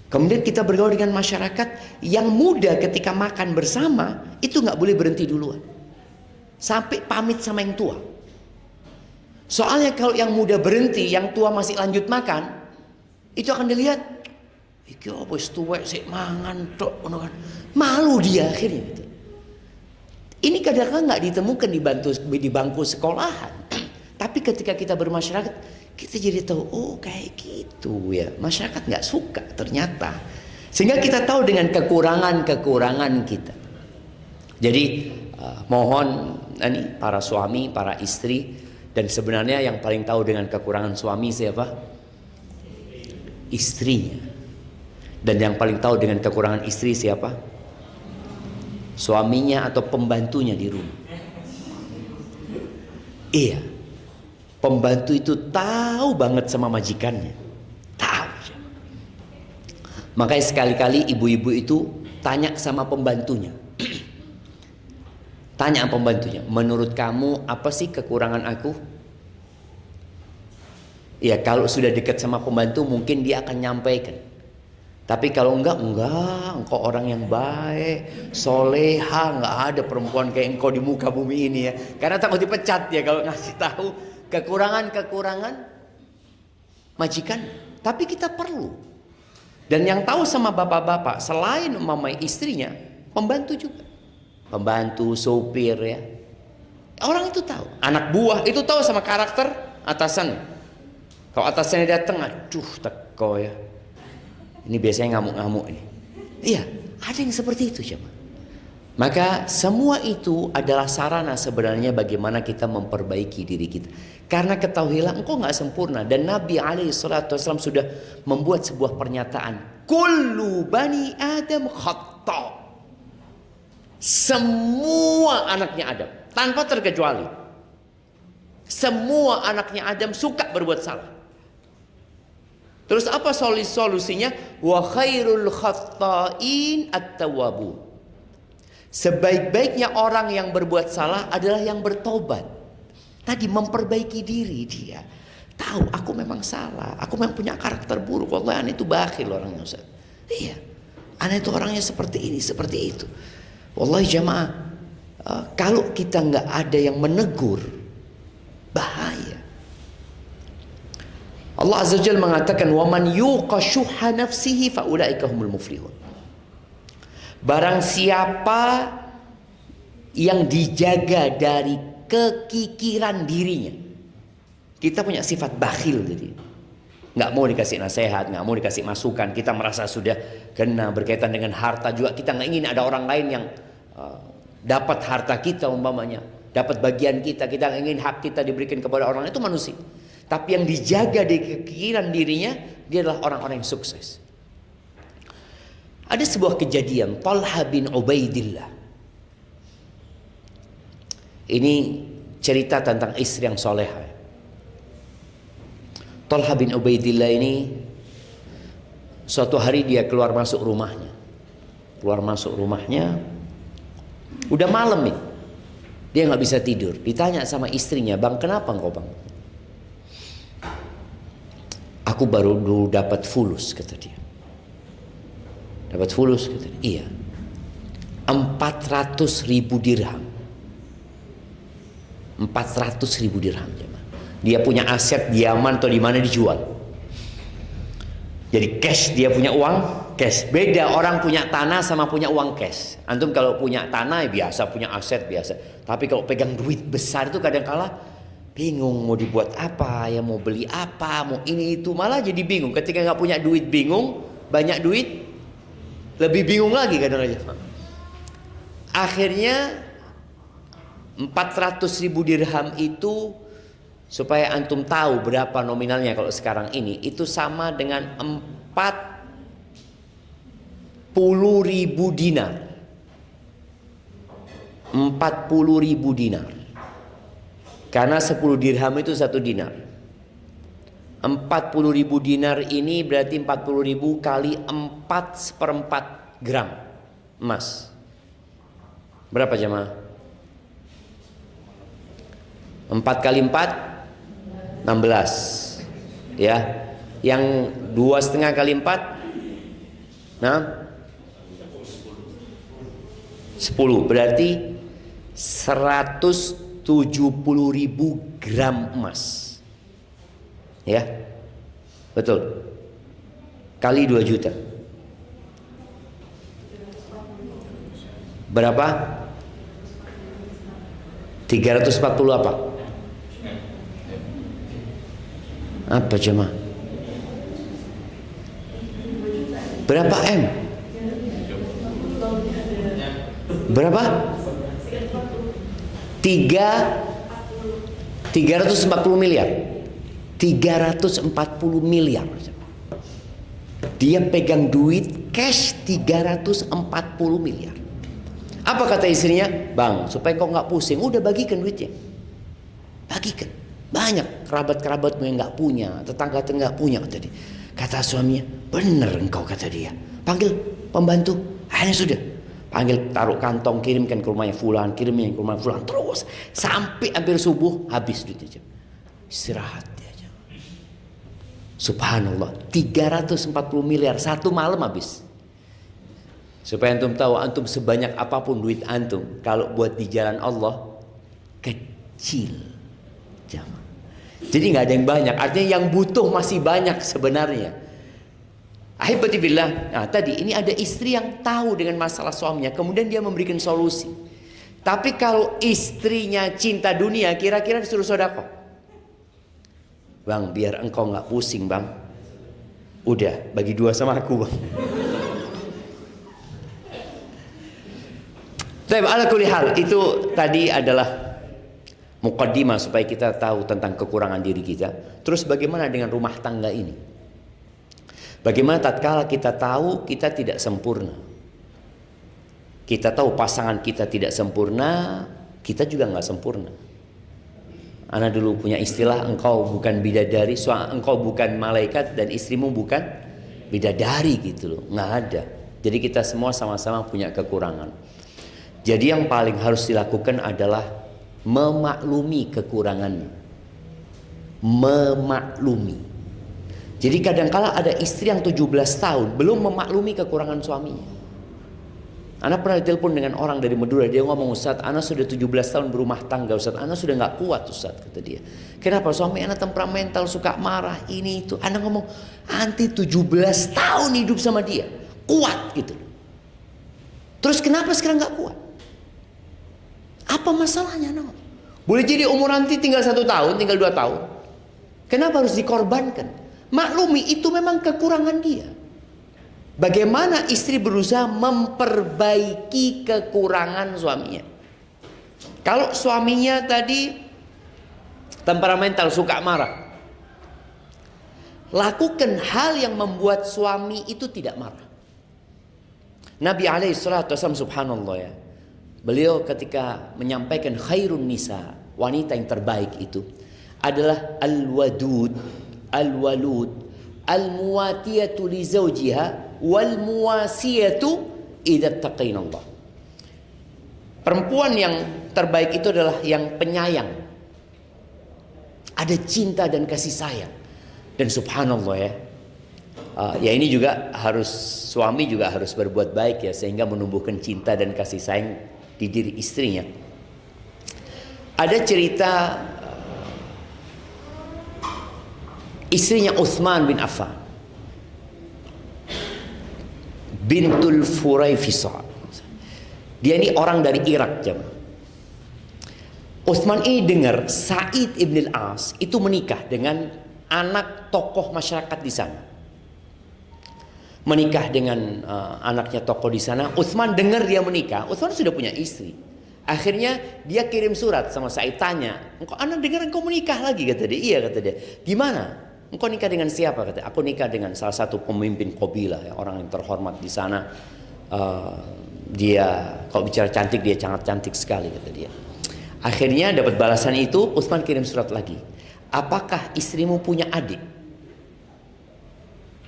S2: Kemudian kita bergaul dengan masyarakat yang muda, ketika makan bersama itu nggak boleh berhenti duluan, sampai pamit sama yang tua. Soalnya kalau yang muda berhenti, yang tua masih lanjut makan, itu akan dilihat Iki apa wis tuwek sik mangan tok ngono kan. Malu dia akhirnya gitu. Ini kadang-kadang nggak ditemukan di bangku sekolahan. Tapi ketika kita bermasyarakat, kita jadi tahu, oh kayak gitu ya. Masyarakat nggak suka ternyata. Sehingga kita tahu dengan kekurangan-kekurangan kita. Jadi mohon ini para suami, para istri, dan sebenarnya yang paling tahu dengan kekurangan suami siapa? Istrinya. Dan yang paling tahu dengan kekurangan istri siapa? Suaminya atau pembantunya di rumah. Iya. Pembantu itu tahu banget sama majikannya. Tahu. Makanya sekali-kali ibu-ibu itu tanya sama pembantunya. Tanya sama pembantunya, menurut kamu apa sih kekurangan aku? Ya kalau sudah dekat sama pembantu mungkin dia akan nyampaikan. Tapi kalau enggak, engkau orang yang baik, soleha, enggak ada perempuan kayak engkau di muka bumi ini ya. Karena takut dipecat ya kalau ngasih tahu kekurangan-kekurangan majikan. Tapi kita perlu. Dan yang tahu sama bapak-bapak selain mamai istrinya, pembantu juga. Pembantu, sopir ya. Orang itu tahu. Anak buah itu tahu sama karakter atasan. Kalau atasannya datang, aduh teko ya. Ini biasanya ngamuk-ngamuk ini. Iya, ada yang seperti itu coba. Maka semua itu adalah sarana sebenarnya bagaimana kita memperbaiki diri kita. Karena ketahuilah engkau nggak sempurna. Dan Nabi SAW sudah membuat sebuah pernyataan. Kullu bani Adam khata'. Semua anaknya Adam. Tanpa terkecuali. Semua anaknya Adam suka berbuat salah. Terus apa solusinya? Wa khairul khatta'in at-tawwabun. Sebaik-baiknya orang yang berbuat salah adalah yang bertobat. Tadi memperbaiki diri dia. Tahu aku memang salah, aku memang punya karakter buruk. Wallahi aneh itu bakhil orangnya Ustaz. Iya. Aneh itu orangnya seperti ini, seperti itu. Wallahi jamaah, kalau kita nggak ada yang menegur, bahaya. Allah Azza wa Jalla mengatakan waman yuqa syuhha nafsihi fa ulaika humul muflihun. Barang siapa yang dijaga dari kekikiran dirinya. Kita punya sifat bakhil jadi. Nggak mau dikasih nasihat, nggak mau dikasih masukan, kita merasa sudah kena. Berkaitan dengan harta juga kita nggak ingin ada orang lain yang dapat harta kita umpamanya, dapat bagian kita nggak ingin hak kita diberikan kepada orang lain. Itu manusia. Tapi yang dijaga di kekikiran dirinya, dia adalah orang-orang yang sukses. Ada sebuah kejadian, Talha bin Ubaidillah. Ini cerita tentang istri yang soleha. Talha bin Ubaidillah ini suatu hari dia keluar masuk rumahnya. Udah malam nih. Dia nggak bisa tidur. Ditanya sama istrinya, "Bang, kenapa engkau bang?" "Aku baru dapat fulus," kata dia. "Dapat fulus?" kata dia. "Iya. 400.000 dirham. 400.000 dirham. Dia punya aset di Yaman atau di mana dijual. Jadi cash, dia punya uang cash. Beda orang punya tanah sama punya uang cash. Antum kalau punya tanah ya biasa, punya aset biasa. Tapi kalau pegang duit besar itu kadang-kala bingung mau dibuat apa, ya mau beli apa, mau ini itu, malah jadi bingung. Ketika nggak punya duit bingung, banyak duit lebih bingung lagi kadang-kadang. Akhirnya 400.000 dirham itu, supaya antum tahu berapa nominalnya kalau sekarang ini, itu sama dengan 40.000 dinar. 40.000 dinar. Karena 10 dirham itu 1 dinar. 40.000 dinar ini berarti 40.000 kali 4/4 gram emas. Berapa jemaah? 4 kali 4 16. Ya. Yang 2,5 kali 4 10. Berarti 170.000 gram emas. Ya. Betul. Kali 2 juta. Berapa? 340 apa? Apa jemaah? Berapa M? Berapa? 340 miliar. 340 miliar. Dia pegang duit cash 340 miliar. Apa kata istrinya? Bang, supaya kau nggak pusing, udah bagikan duitnya. Bagikan. Banyak kerabat-kerabatmu yang nggak punya, tetangga-tetangga nggak punya, kata dia. Kata suaminya, bener engkau, kata dia. Panggil pembantu. Hanya sudah. Panggil, taruh kantong, kirimkan ke rumahnya fulan, kirimkan ke rumahnya fulan, terus sampai hampir subuh habis duitnya. Istirahat dia aja. Subhanallah, 340 miliar satu malam habis. Supaya antum tahu, antum sebanyak apapun duit antum, kalau buat di jalan Allah kecil. Jadi nggak ada yang banyak, artinya yang butuh masih banyak sebenarnya. Ahibati billah. Nah, tadi ini ada istri yang tahu dengan masalah suaminya, kemudian dia memberikan solusi. Tapi kalau istrinya cinta dunia, kira-kira disuruh sedekah. Bang, biar engkau nggak pusing, bang. Udah, bagi 2 sama aku, bang. Tapi ala kulli hal, itu tadi adalah muqaddimah supaya kita tahu tentang kekurangan diri kita. Terus bagaimana dengan rumah tangga ini? Bagaimana tatkala kita tahu kita tidak sempurna? Kita tahu pasangan kita tidak sempurna, kita juga nggak sempurna. Ana dulu punya istilah, engkau bukan bidadari, engkau bukan malaikat dan istrimu bukan bidadari gitu loh. Nggak ada. Jadi kita semua sama-sama punya kekurangan. Jadi yang paling harus dilakukan adalah memaklumi kekurangannya. Memaklumi. Jadi kadangkala ada istri yang 17 tahun belum memaklumi kekurangan suaminya. Ana pernah ditelepon dengan orang dari Madura, dia ngomong, Ustaz, Ana sudah 17 tahun berumah tangga, Ustaz, Ana sudah nggak kuat, Ustaz, kata dia. Kenapa? Suami Ana temperamental, suka marah, ini itu. Ana ngomong, anti 17 tahun hidup sama dia, kuat gitu. Terus kenapa sekarang nggak kuat? Apa masalahnya? Ana? Boleh jadi umur anti tinggal 1 tahun, tinggal 2 tahun. Kenapa harus dikorbankan? Maklumi itu memang kekurangan dia. Bagaimana istri berusaha memperbaiki kekurangan suaminya. Kalau suaminya tadi temperamental, suka marah, lakukan hal yang membuat suami itu tidak marah. Nabi alaihissalam, subhanallah ya, beliau ketika menyampaikan khairun nisa, wanita yang terbaik itu adalah al-wadud, al-walud, al-muwatiyatu li zawjiha, wal muwasiyatu idza taqinallah. Perempuan yang terbaik itu adalah yang penyayang, ada cinta dan kasih sayang. Dan subhanallah ya, ya ini juga harus, suami juga harus berbuat baik ya, sehingga menumbuhkan cinta dan kasih sayang di diri istrinya. Ada cerita istrinya Utsman bin Affan, bintul Furaifisah. Dia ini orang dari Irak, jemaah. Utsman ini dengar Sa'id ibn al-As itu menikah dengan anak tokoh masyarakat di sana. Menikah dengan anaknya tokoh di sana. Utsman dengar dia menikah. Utsman sudah punya istri. Akhirnya dia kirim surat sama Sa'id, tanya, "Engkau, anak dengar engkau menikah lagi?" Kata dia. "Iya," kata dia. "Gimana? Engkau nikah dengan siapa?" Kata, "Aku nikah dengan salah satu pemimpin kabilah, ya, orang yang terhormat di sana. Dia, kalau bicara cantik, dia sangat cantik sekali," kata dia. Akhirnya dapat balasan itu, Utsman kirim surat lagi. "Apakah istrimu punya adik?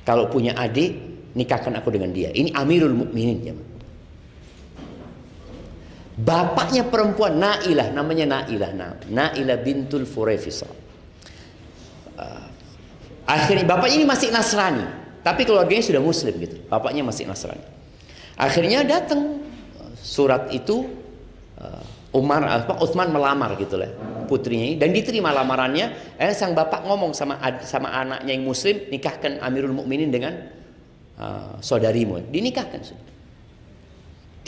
S2: Kalau punya adik, nikahkan aku dengan dia." Ini Amirul Mukminin, ya. Bapaknya perempuan Nailah, namanya Nailah bintul Furaifisah. Akhirnya bapaknya ini masih Nasrani, tapi keluarganya sudah Muslim gitu. Bapaknya masih Nasrani. Akhirnya datang surat itu, Utsman melamar gitu lah putrinya ini, dan diterima lamarannya. Sang bapak ngomong sama anaknya yang Muslim, "Nikahkan Amirul Mukminin dengan saudarimu." Dinikahkan.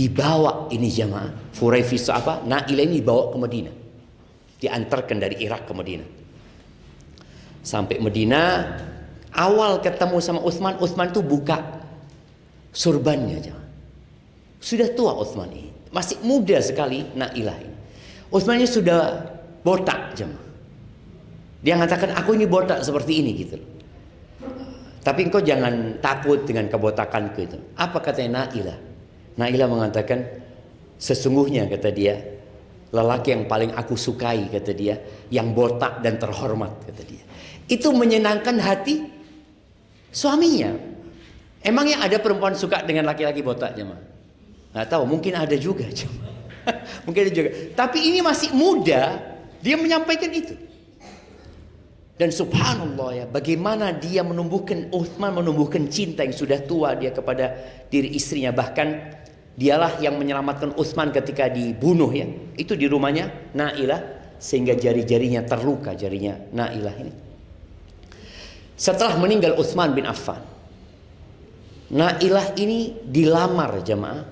S2: Dibawa ini jamaah, Furaifis apa? Nailah ini dibawa ke Madinah. Diantarkan dari Irak ke Madinah. Sampai Madinah, awal ketemu sama Utsman, Utsman tuh buka surbannya jamaah. Sudah tua Utsman ini, masih muda sekali Nailah ini. Utsman ini sudah botak jemaah. Dia mengatakan aku ini botak seperti ini gitu. Tapi engkau jangan takut dengan kebotakanku itu. Apa katanya Nailah? Nailah mengatakan sesungguhnya kata dia lelaki yang paling aku sukai kata dia yang botak dan terhormat kata dia. Itu menyenangkan hati suaminya. Emangnya ada perempuan suka dengan laki-laki botak jemaah? Nggak tahu, mungkin ada juga jemaah. Mungkin ada juga. Tapi ini masih muda, dia menyampaikan itu. Dan subhanallah ya, bagaimana dia menumbuhkan, Utsman menumbuhkan cinta yang sudah tua dia kepada diri istrinya. Bahkan dialah yang menyelamatkan Utsman ketika dibunuh ya. Itu di rumahnya Nailah, sehingga jari-jarinya terluka, jarinya Nailah ini. Setelah meninggal Utsman bin Affan, Nailah ini dilamar jamaah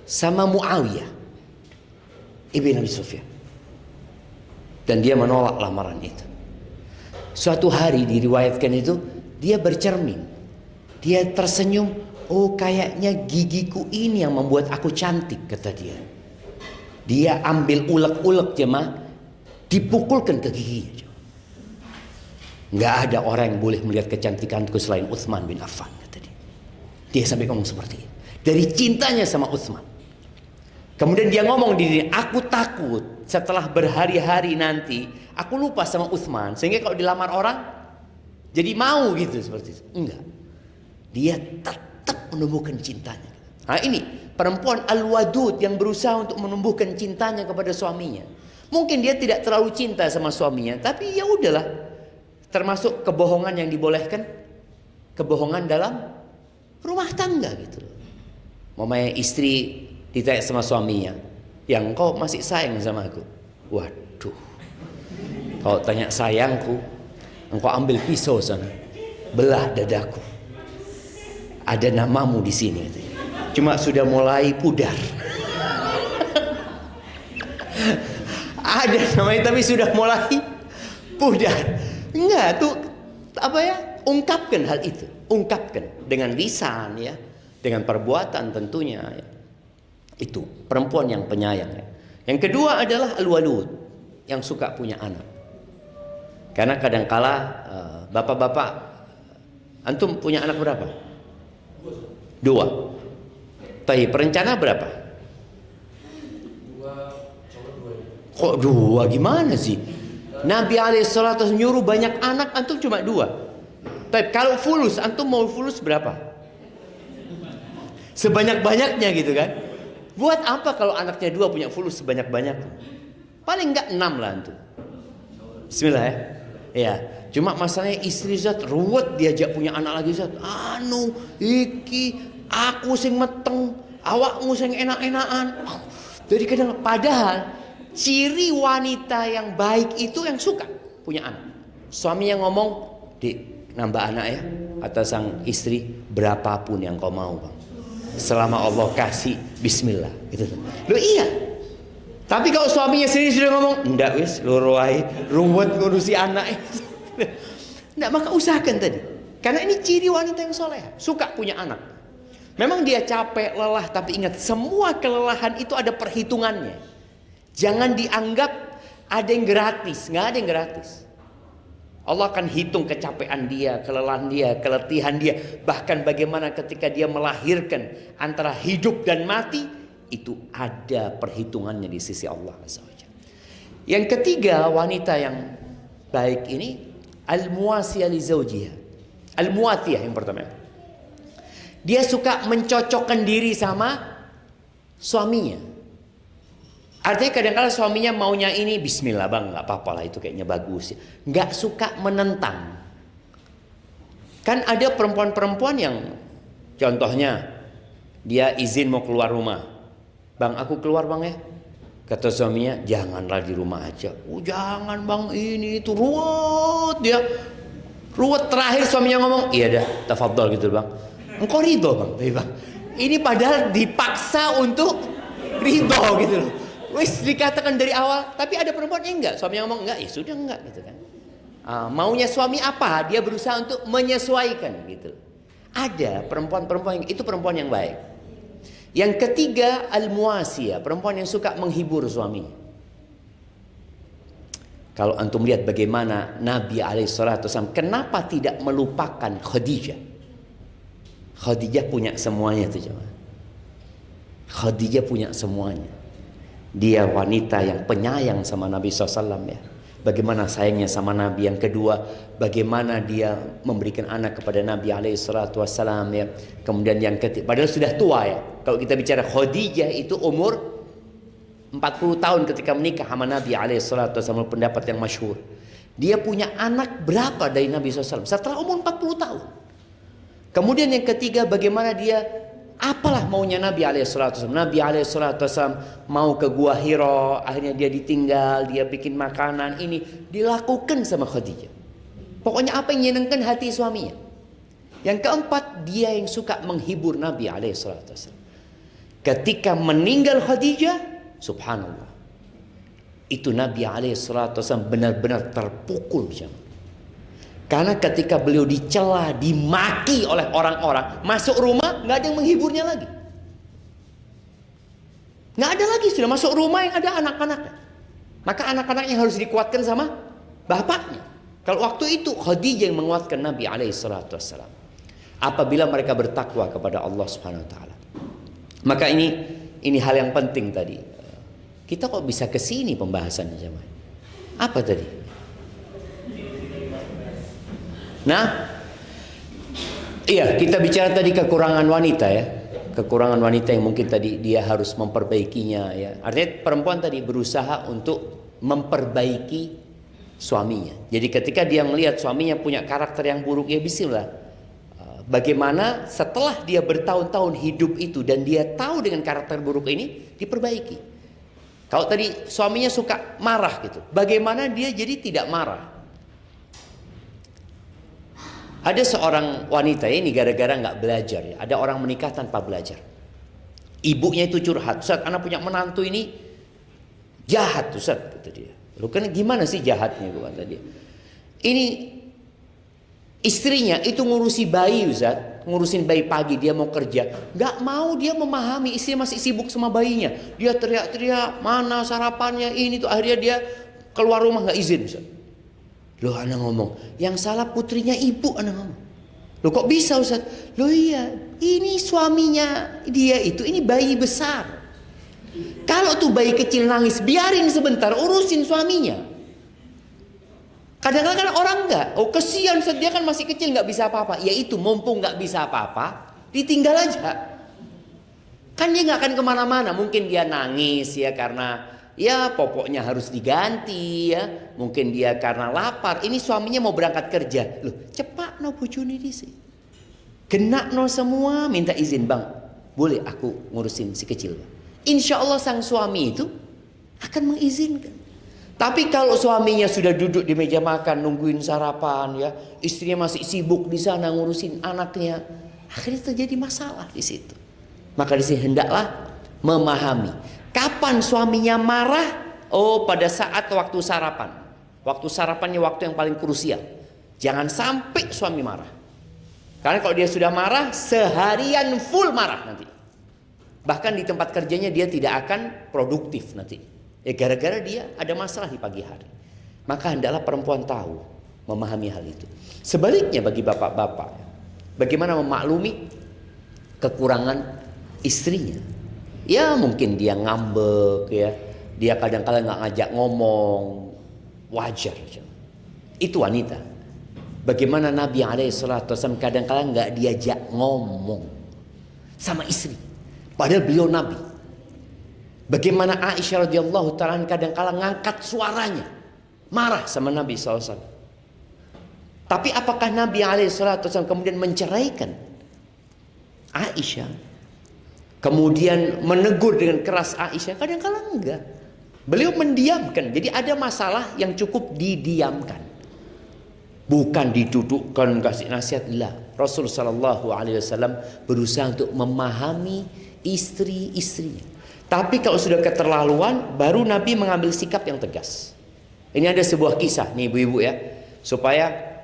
S2: sama Muawiyah ibn Abi Sufyan. Dan dia menolak lamaran itu. Suatu hari diriwayatkan itu dia bercermin, dia tersenyum. Oh kayaknya gigiku ini yang membuat aku cantik kata dia. Dia ambil ulek-ulek jemaah, dipukulkan ke giginya. Nggak ada orang yang boleh melihat kecantikanku selain Utsman bin Affan kata dia. Dia sampai ngomong seperti itu dari cintanya sama Utsman. Kemudian dia ngomong di diri, aku takut setelah berhari-hari nanti aku lupa sama Utsman, sehingga kalau dilamar orang jadi mau gitu seperti itu. Enggak. Dia tetap menumbuhkan cintanya. Nah ini perempuan al-wadud yang berusaha untuk menumbuhkan cintanya kepada suaminya. Mungkin dia tidak terlalu cinta sama suaminya, tapi ya udahlah. Termasuk kebohongan yang dibolehkan, kebohongan dalam rumah tangga gitu. Mamanya istri ditanya sama suaminya, yang kau masih sayang sama aku? Waduh, kalau tanya sayangku, engkau ambil pisau sana, belah dadaku. Ada namamu di sini. Cuma sudah mulai pudar. Ada namanya tapi sudah mulai pudar. Enggak tuh apa ya? Ungkapkan hal itu, ungkapkan dengan lisan ya, dengan perbuatan tentunya. Ya. Itu perempuan yang penyayang. Ya. Yang kedua adalah al-walud, yang suka punya anak. Karena kadangkala bapak-bapak, antum punya anak berapa? 2. Tapi perencana berapa? 2. Kok 2? Gimana sih? Nabi alaihissalatu nyuruh banyak anak, antum cuma 2. Tapi kalau fulus, antum mau fulus berapa? Sebanyak-banyaknya gitu kan? Buat apa kalau anaknya 2 punya fulus sebanyak-banyak? Paling enggak 6 lah antum. Bismillah ya. Ya, cuma masalahnya istri Zat ruwet diajak punya anak lagi Zat. Anu, iki aku sing meteng, awakmu sing enak-enakan. Jadi kadang padahal ciri wanita yang baik itu yang suka punya anak. Suaminya ngomong, "Dik, nambah anak ya." Kata sang istri, "Berapapun yang kau mau, Bang. Selama Allah kasih, bismillah." Gitu. Loh iya. Tapi kalau suaminya sendiri sudah ngomong, "Ndak wis, loro wae, ruwet ngurusi anak." Ndak, maka usahakan tadi. Karena ini ciri wanita yang soleh, suka punya anak. Memang dia capek, lelah, tapi ingat semua kelelahan itu ada perhitungannya. Jangan dianggap ada yang gratis, nggak ada yang gratis. Allah akan hitung kecapean dia, kelelahan dia, keletihan dia, bahkan bagaimana ketika dia melahirkan antara hidup dan mati. Itu ada perhitungannya di sisi Allah Azza wa Jalla. Yang ketiga, wanita yang baik ini al-muwasiyah li zawjiha. Al-muwatiyah yang pertama. Dia suka mencocokkan diri sama suaminya. Artinya kadang-kadang suaminya maunya ini, bismillah bang, nggak apa-apa lah itu kayaknya bagus. Nggak suka menentang. Kan ada perempuan-perempuan yang contohnya dia izin mau keluar rumah. "Bang, aku keluar bang ya." Kata suaminya, "Janganlah di rumah aja." "Oh jangan bang, ini itu ruwet dia." Ruwet, terakhir suaminya ngomong, "Iya dah, tafadhol gitu bang." "Engkau ridho bang?" "Iya bang." Ini padahal dipaksa untuk ridho gitu loh. Wis dikatakan dari awal, tapi ada perempuan yang enggak, suami yang ngomong enggak, ya sudah enggak gitu kan. Maunya suami apa? Dia berusaha untuk menyesuaikan gitu. Ada perempuan-perempuan itu perempuan yang baik. Yang ketiga, al-muasiyah, perempuan yang suka menghibur suaminya. Kalau antum lihat bagaimana Nabi SAW kenapa tidak melupakan Khadijah. Khadijah punya semuanya tuh jemaah. Khadijah punya semuanya. Dia wanita yang penyayang sama Nabi SAW ya. Bagaimana sayangnya sama Nabi. Yang kedua, bagaimana dia memberikan anak kepada Nabi SAW ya. Kemudian yang ketiga, padahal sudah tua ya. Kalau kita bicara Khadijah itu umur 40 tahun ketika menikah sama Nabi SAW, pendapat yang masyhur. Dia punya anak berapa dari Nabi SAW setelah umur 40 tahun. Kemudian yang ketiga, bagaimana dia, apalah maunya Nabi SAW. Nabi SAW mau ke Gua Hira, akhirnya dia ditinggal, dia bikin makanan, ini dilakukan sama Khadijah. Pokoknya apa yang menyenangkan hati suaminya. Yang keempat, dia yang suka menghibur Nabi SAW. Ketika meninggal Khadijah, subhanallah, itu Nabi SAW benar-benar terpukul jemaah. Karena ketika beliau dicela, dimaki oleh orang-orang, masuk rumah nggak ada yang menghiburnya lagi. Nggak ada lagi, sudah masuk rumah yang ada anak-anaknya. Maka anak-anaknya harus dikuatkan sama bapaknya. Kalau waktu itu Khadijah yang menguatkan Nabi SAW. Apabila mereka bertakwa kepada Allah Subhanahu Wa Taala. Maka ini hal yang penting tadi. Kita kok bisa kesini pembahasannya jemaah? Apa tadi? Nah, iya, kita bicara tadi kekurangan wanita ya. Kekurangan wanita yang mungkin tadi dia harus memperbaikinya ya. Artinya perempuan tadi berusaha untuk memperbaiki suaminya. Jadi ketika dia melihat suaminya punya karakter yang buruk, ya bismillah. Bagaimana setelah dia bertahun-tahun hidup itu dan dia tahu dengan karakter buruk ini, diperbaiki. Kalau tadi suaminya suka marah gitu, bagaimana dia jadi tidak marah? Ada seorang wanita ini gara-gara nggak belajar ya. Ada orang menikah tanpa belajar. Ibunya itu curhat, Ustaz, anak punya menantu ini jahat, Ustaz, kata dia. Lu kan gimana sih jahatnya, kata dia. Ini istrinya itu ngurusi bayi, Ustaz, ngurusin bayi pagi, dia mau kerja, nggak mau dia memahami, istrinya masih sibuk sama bayinya. Dia teriak-teriak, mana sarapannya ini tuh, akhirnya dia keluar rumah nggak izin, Ustaz. Loh, anak ngomong, yang salah putrinya ibu, anak ngomong. Loh, kok bisa, Ustaz? Loh iya, ini suaminya dia itu, ini bayi besar. Kalau tuh bayi kecil nangis, biarin sebentar, urusin suaminya. Kadang-kadang kan orang enggak, oh kesian, Ustaz, dia kan masih kecil nggak bisa apa-apa. Ya itu, mumpung nggak bisa apa-apa, ditinggal aja. Kan dia nggak akan kemana-mana. Mungkin dia nangis ya karena ya popoknya harus diganti ya. Mungkin dia karena lapar. Ini suaminya mau berangkat kerja. Loh, cepat no bojone dhisik. Genak no semua, minta izin, Bang. Boleh aku ngurusin si kecil? Insya Allah sang suami itu akan mengizinkan. Tapi kalau suaminya sudah duduk di meja makan nungguin sarapan ya, istrinya masih sibuk di sana ngurusin anaknya, akhirnya terjadi masalah di situ. Maka di sini hendaklah memahami kapan suaminya marah. Oh, pada saat waktu sarapan. Waktu sarapannya waktu yang paling krusial. Jangan sampai suami marah. Karena kalau dia sudah marah, seharian full marah nanti. Bahkan di tempat kerjanya dia tidak akan produktif nanti. Ya gara-gara dia ada masalah di pagi hari. Maka hendaklah perempuan tahu, memahami hal itu. Sebaliknya bagi bapak-bapak, bagaimana memaklumi kekurangan istrinya. Ya mungkin dia ngambek ya, dia kadang-kadang nggak ngajak ngomong, wajar. Itu wanita. Bagaimana Nabi SAW kadang-kadang nggak diajak ngomong sama istri, padahal beliau Nabi. Bagaimana Aisyah radhiyallahu ta'ala kadang-kadang ngangkat suaranya, marah sama Nabi SAW. Tapi apakah Nabi SAW kemudian menceraikan Aisyah? Kemudian menegur dengan keras Aisyah? Kadang-kadang enggak. Beliau mendiamkan. Jadi ada masalah yang cukup didiamkan. Bukan didudukkan kasih nasihat lah. Rasul sallallahu alaihi wasallam berusaha untuk memahami istri-istrinya. Tapi kalau sudah keterlaluan, baru Nabi mengambil sikap yang tegas. Ini ada sebuah kisah nih ibu-ibu ya, supaya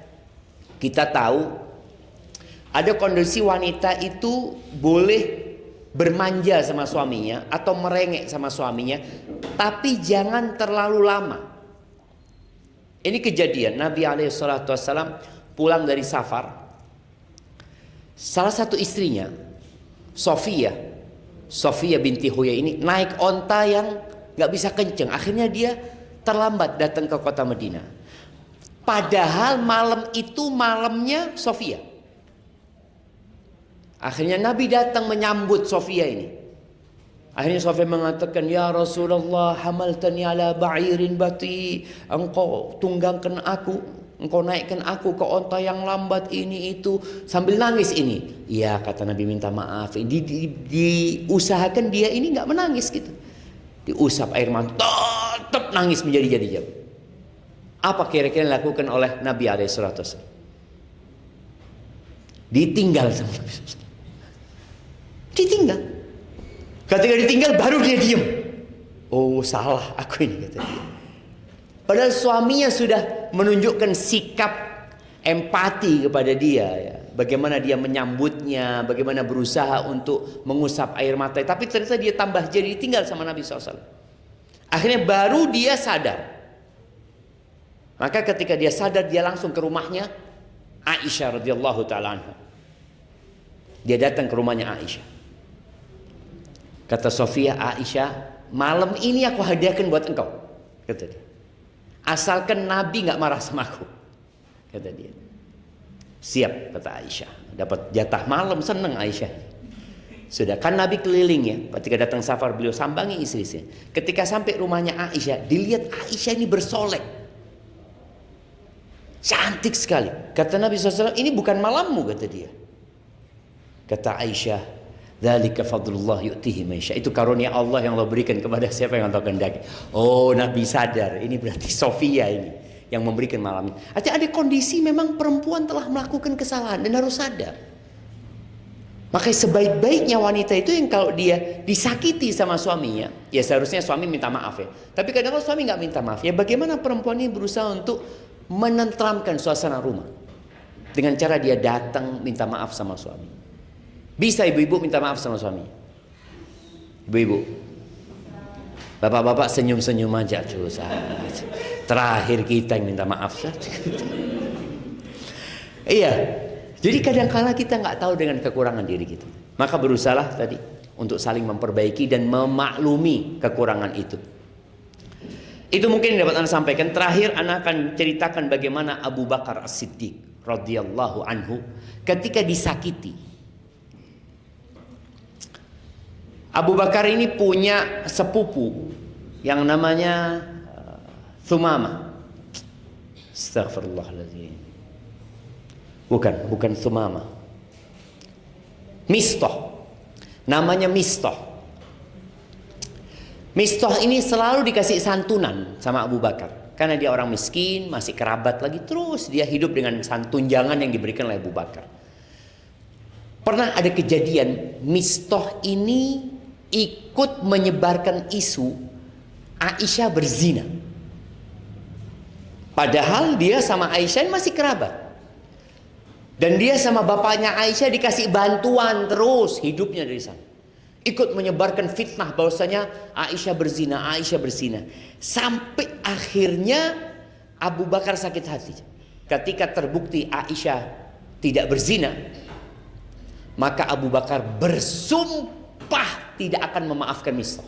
S2: kita tahu ada kondisi wanita itu boleh bermanja sama suaminya atau merengek sama suaminya, tapi jangan terlalu lama. Ini kejadian Nabi SAW pulang dari safar. Salah satu istrinya, Sofia binti Huyai ini naik onta yang nggak bisa kenceng. Akhirnya dia terlambat datang ke kota Madinah. Padahal malam itu malamnya Sofia. Akhirnya Nabi datang menyambut Sofia ini. Akhirnya Sofia mengatakan, ya Rasulullah, hamaltani ala ba'irin bati. Engkau tunggangkan aku, engkau naikkan aku ke onta yang lambat ini itu. Sambil nangis ini. Ya, kata Nabi, minta maaf. Diusahakan dia ini nggak menangis gitu. Diusap air mata, tetap nangis menjadi-jadi. Apa kira-kira dilakukan oleh Nabi SAW? Ditinggal sama Nabi SAW. Ditinggal. Ketika ditinggal baru dia diam. Oh, salah aku ini, kata dia. Padahal suaminya sudah menunjukkan sikap empati kepada dia ya. Bagaimana dia menyambutnya, bagaimana berusaha untuk mengusap air mata. Tapi ternyata dia tambah jadi tinggal sama Nabi SAW. Akhirnya baru dia sadar. Maka ketika dia sadar, dia langsung ke rumahnya Aisyah radhiyallahu ta'ala anha. Dia datang ke rumahnya Aisyah. Kata Sofia, Aisyah, malam ini aku hadiahkan buat engkau, kata dia. Asalkan Nabi gak marah sama aku, kata dia. Siap, kata Aisyah. Dapat jatah malam, senang Aisyah. Sudah, kan Nabi keliling ya. Ketika datang safar, beliau sambangi istri-istrinya. Ketika sampai rumahnya Aisyah, dilihat Aisyah ini bersolek. Cantik sekali. Kata Nabi SAW, ini bukan malammu, kata dia. Kata Aisyah, dzalika fadlullah yu'tihi man yasha. Itu karunia Allah yang Allah berikan kepada siapa yang Allah kehendaki. Oh, Nabi sadar. Ini berarti Sofia ini yang memberikan malam ini. Artinya ada kondisi memang perempuan telah melakukan kesalahan dan harus sadar. Makanya sebaik-baiknya wanita itu yang kalau dia disakiti sama suaminya, ya seharusnya suami minta maaf ya. Tapi kadang kalau suami nggak minta maaf, ya bagaimana perempuan ini berusaha untuk menenteramkan suasana rumah dengan cara dia datang minta maaf sama suami. Bisa ibu-ibu minta maaf sama suami? Ibu-ibu, bapak-bapak senyum-senyum aja, terakhir kita yang minta maaf saja. Iya, jadi kadang-kala kita nggak tahu dengan kekurangan diri kita. Maka berusahalah tadi untuk saling memperbaiki dan memaklumi kekurangan itu. Itu mungkin yang dapat Anda sampaikan. Terakhir Anda akan ceritakan bagaimana Abu Bakar As-Siddiq radhiyallahu anhu ketika disakiti. Abu Bakar ini punya sepupu yang namanya Thumamah. Astaghfirullahaladzim. Bukan Thumamah. Mistah. Namanya Mistah. Mistah ini selalu dikasih santunan sama Abu Bakar. Karena dia orang miskin, masih kerabat lagi. Terus dia hidup dengan tunjangan yang diberikan oleh Abu Bakar. Pernah ada kejadian Mistah ini ikut menyebarkan isu Aisyah berzina. Padahal dia sama Aisyah masih kerabat. Dan dia sama bapaknya Aisyah dikasih bantuan terus hidupnya dari sana. Ikut menyebarkan fitnah bahwasanya Aisyah berzina, Aisyah berzina. Sampai akhirnya Abu Bakar sakit hati. Ketika terbukti Aisyah tidak berzina, maka Abu Bakar bersumpah tidak akan memaafkan Mistah.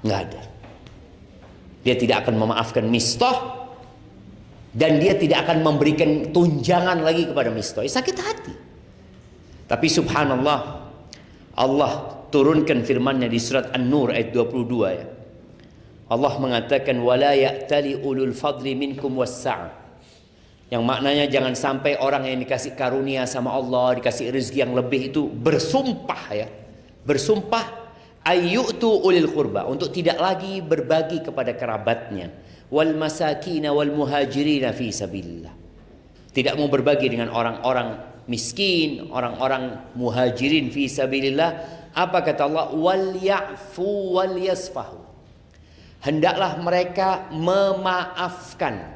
S2: Nggak ada. Dia tidak akan memaafkan Mistah. Dan dia tidak akan memberikan tunjangan lagi kepada Mistah. Sakit hati. Tapi subhanallah, Allah turunkan firman-Nya di surat An-Nur ayat 22 ya. Allah mengatakan wala ya'tali ulul fadli minkum was-sa'a. Yang maknanya jangan sampai orang yang dikasih karunia sama Allah, dikasih rezeki yang lebih itu bersumpah ya. Bersumpah ayyutu ulil qurba, untuk tidak lagi berbagi kepada kerabatnya, wal masakin wal muhajirin fi sabilillah. Tidak mau berbagi dengan orang-orang miskin, orang-orang muhajirin fi sabilillah, apa kata Allah? Wal ya'fu wal yasfahu. Hendaklah mereka memaafkan.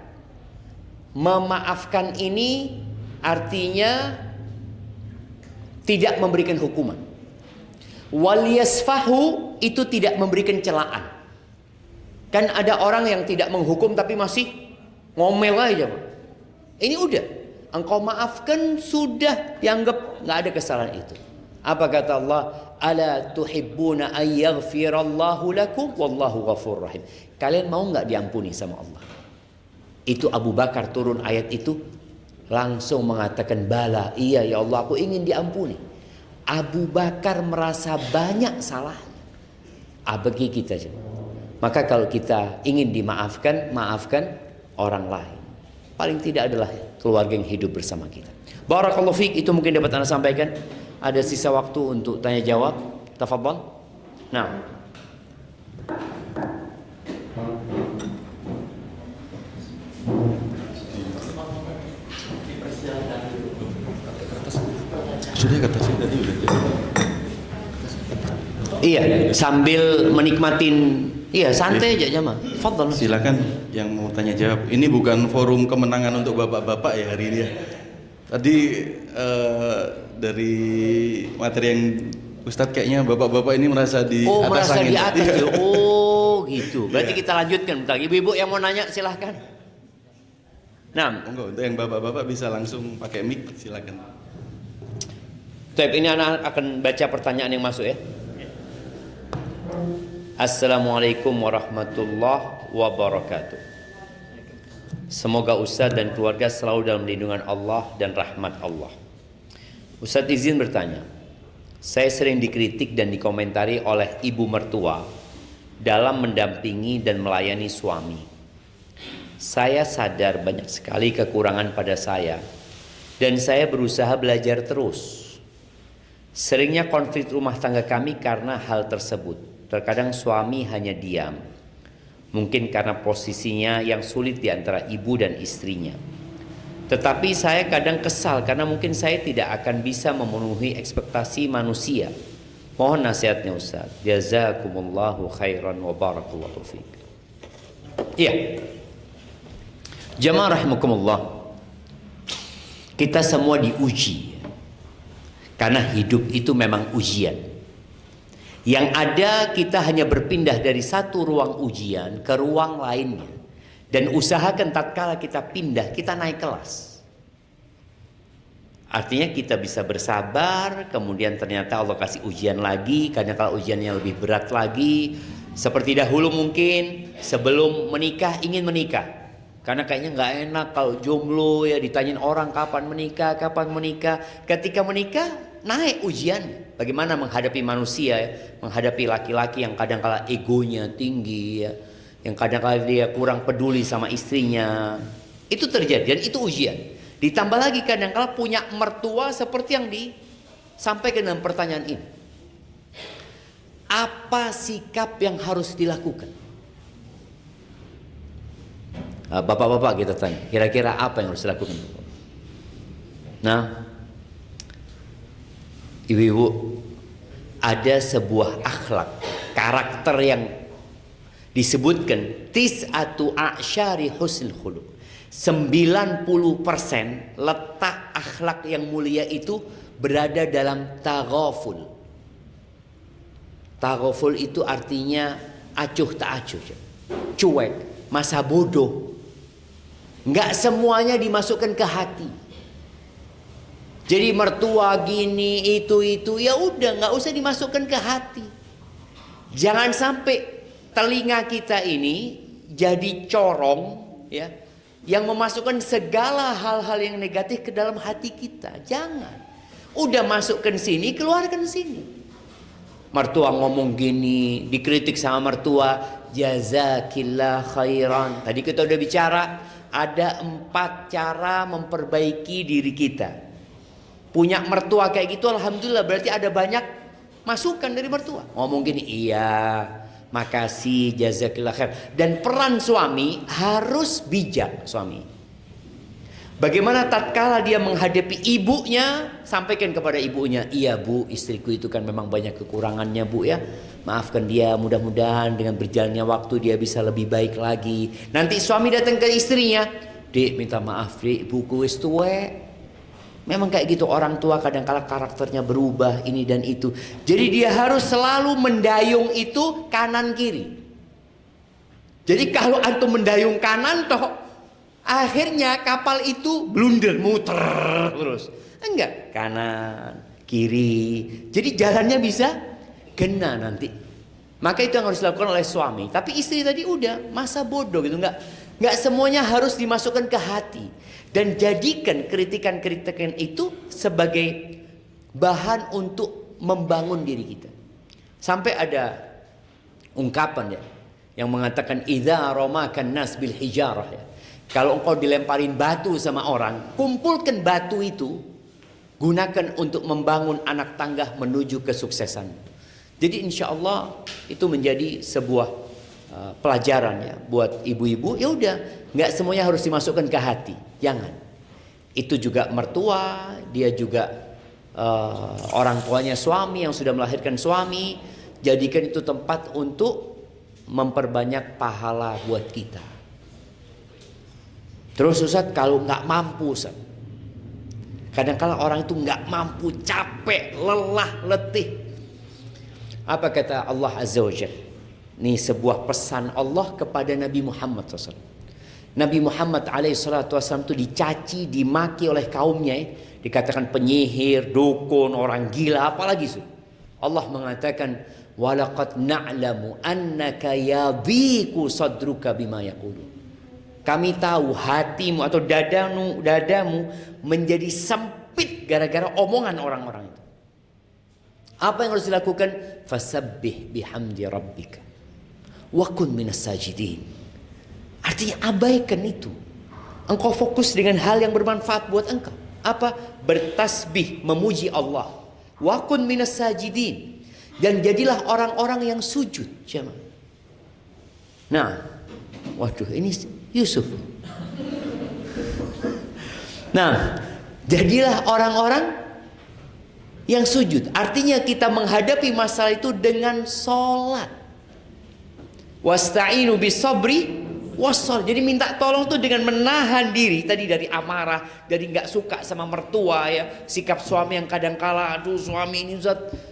S2: Memaafkan ini artinya tidak memberikan hukuman. Wal yasfahu itu tidak memberikan celaan. Kan ada orang yang tidak menghukum tapi masih ngomel aja. Ini udah, engkau maafkan sudah dianggap nggak ada kesalahan itu. Apa kata Allah? Ala tuhibbuna an yaghfirallahu lakum wallahu ghafurur rahim. Kalian mau nggak diampuni sama Allah? Itu Abu Bakar turun ayat itu langsung mengatakan bala, iya ya Allah, aku ingin diampuni. Abu Bakar merasa banyak salahnya. Bagi kita saja. Maka kalau kita ingin dimaafkan, maafkan orang lain. Paling tidak adalah keluarga yang hidup bersama kita. Barakallahu fiik, itu mungkin dapat Anda sampaikan. Ada sisa waktu untuk tanya jawab. Tafadhal. Nah.
S10: Sudah kata saya tadi udah.
S2: Iya, sambil menikmatin, iya santai aja Jama. Fadhal.
S10: Silakan yang mau tanya jawab. Ini bukan forum kemenangan untuk bapak-bapak ya hari ini ya. Tadi dari materi yang Ustadz kayaknya bapak-bapak ini merasa di atas
S2: merasa
S10: angin.
S2: di atas ya. Oh gitu. Berarti kita lanjutkan bentar. Ibu-ibu yang mau nanya silahkan. Nah,
S10: Enggak, untuk yang bapak-bapak bisa langsung pakai mic, silakan.
S2: Baik, ini anak akan baca pertanyaan yang masuk ya. Assalamualaikum warahmatullahi wabarakatuh. Semoga Ustadz dan keluarga selalu dalam lindungan Allah dan rahmat Allah. Ustadz izin bertanya. Saya sering dikritik dan dikomentari oleh ibu mertua dalam mendampingi dan melayani suami. Saya sadar banyak sekali kekurangan pada saya dan saya berusaha belajar terus. Seringnya konflik rumah tangga kami karena hal tersebut. Terkadang suami hanya diam. Mungkin karena posisinya yang sulit di antara ibu dan istrinya. Tetapi saya kadang kesal karena mungkin saya tidak akan bisa memenuhi ekspektasi manusia. Mohon nasihatnya Ustaz. Jazakumullahu khairan wa barakallahu fiik. Iya. Jamaah rahimakumullah. Kita semua diuji. Karena hidup itu memang ujian. Yang ada kita hanya berpindah dari satu ruang ujian ke ruang lainnya. Dan usahakan tatkala kita pindah, kita naik kelas. Artinya kita bisa bersabar, kemudian ternyata Allah kasih ujian lagi. Karena kalau ujiannya lebih berat lagi. Seperti dahulu mungkin sebelum menikah ingin menikah. Karena kayaknya nggak enak kalau jomblo ya ditanyain orang kapan menikah, kapan menikah. Ketika menikah naik ujian. Bagaimana menghadapi manusia, ya? Menghadapi laki-laki yang kadang-kala egonya tinggi, ya? Yang kadang-kala dia kurang peduli sama istrinya. Itu terjadi dan itu ujian. Ditambah lagi kadang-kala punya mertua seperti yang disampaikan dalam pertanyaan ini. Apa sikap yang harus dilakukan? Bapak-bapak kita tanya, kira-kira apa yang harus dilakukan? Nah, ibu-ibu, ada sebuah akhlak, karakter yang disebutkan tis'atu a'syari husnul khuluq. 90% letak akhlak yang mulia itu berada dalam taghaful. Taghaful itu artinya acuh tak acuh, cuek, masa bodoh. Enggak semuanya dimasukkan ke hati. Jadi mertua gini itu ya udah nggak usah dimasukkan ke hati. Jangan sampai telinga kita ini jadi corong ya yang memasukkan segala hal-hal yang negatif ke dalam hati kita. Jangan. Udah masukkan sini, keluarkan sini. Mertua ngomong gini, dikritik sama mertua, jazakillah khairan. Tadi kita udah bicara ada 4 cara memperbaiki diri kita. Punya mertua kayak gitu alhamdulillah berarti ada banyak masukan dari mertua. Ngomong gini, iya, makasih, jazakillah khair. Dan peran suami harus bijak suami. Bagaimana tatkala dia menghadapi ibunya, sampaikan kepada ibunya, iya bu, istriku itu kan memang banyak kekurangannya bu ya, maafkan dia, mudah-mudahan dengan berjalannya waktu dia bisa lebih baik lagi. Nanti suami datang ke istrinya, dek minta maaf dek, ibuku wis tuwek. Memang kayak gitu orang tua, kadang-kala karakternya berubah ini dan itu. Jadi dia harus selalu mendayung itu kanan kiri. Jadi kalau antum mendayung kanan toh, akhirnya kapal itu blunder, muter terus. Enggak, kanan, kiri. Jadi jalannya bisa kena nanti. Maka itu yang harus dilakukan oleh suami. Tapi istri tadi udah masa bodoh gitu, enggak semuanya harus dimasukkan ke hati. Dan jadikan kritikan-kritikan itu sebagai bahan untuk membangun diri kita. Sampai ada ungkapan ya yang mengatakan idza ramakan nas bil hijarah ya. Kalau engkau dilemparin batu sama orang, kumpulkan batu itu, gunakan untuk membangun anak tangga menuju kesuksesan. Jadi insya Allah itu menjadi sebuah pelajaran ya buat ibu-ibu. Ya udah, nggak semuanya harus dimasukkan ke hati, jangan. Itu juga mertua, dia juga orang tuanya suami yang sudah melahirkan suami. Jadikan itu tempat untuk memperbanyak pahala buat kita. Terus Ustaz, kalau nggak mampu Ustaz, kadang-kala orang itu nggak mampu, capek, lelah, letih. Apa kata Allah Azza wa Jalla? Ini sebuah pesan Allah kepada Nabi Muhammad SAW. Nabi Muhammad SAW itu dicaci, dimaki oleh kaumnya. Dikatakan penyihir, dukun, orang gila, apalagi itu. Allah mengatakan, walaqad na'lamu annaka yadhiqu sadruka bima yaqulun. Kami tahu hatimu atau dadamu menjadi sempit gara-gara omongan orang-orang itu. Apa yang harus dilakukan? Fasabbih bihamdi rabbika wa kun minas sajidin. Artinya abaikan itu. Engkau fokus dengan hal yang bermanfaat buat engkau. Apa? Bertasbih, memuji Allah. Wa kun minas sajidin. Dan jadilah orang-orang yang sujud. Jemaah. Nah, waduh ini Yusuf. Nah, jadilah orang-orang yang sujud. Artinya kita menghadapi masalah itu dengan sholat. Wasta'inu bisabri wassal. Jadi minta tolong tuh dengan menahan diri tadi dari amarah, dari nggak suka sama mertua ya, sikap suami yang kadang-kala aduh suami ini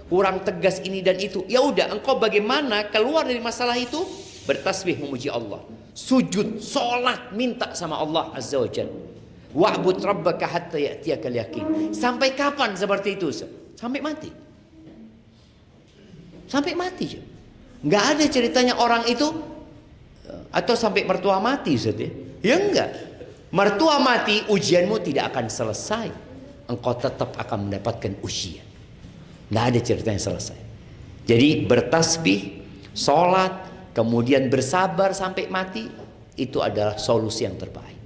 S2: kurang tegas ini dan itu. Ya udah, engkau bagaimana keluar dari masalah itu? Bertasbih memuji Allah, sujud, sholat, minta sama Allah Azza wa Jalla. Wa'bud rabbaka hatta ya'tiyakal yaqin. Sampai kapan seperti itu? Sampai mati. Sampai mati. Nggak ada ceritanya orang itu atau sampai mertua mati, Ustaz ya? Ya enggak. Mertua mati, ujianmu tidak akan selesai. Engkau tetap akan mendapatkan ujian. Nggak ada ceritanya selesai. Jadi bertasbih, sholat, kemudian bersabar sampai mati, itu adalah solusi yang terbaik.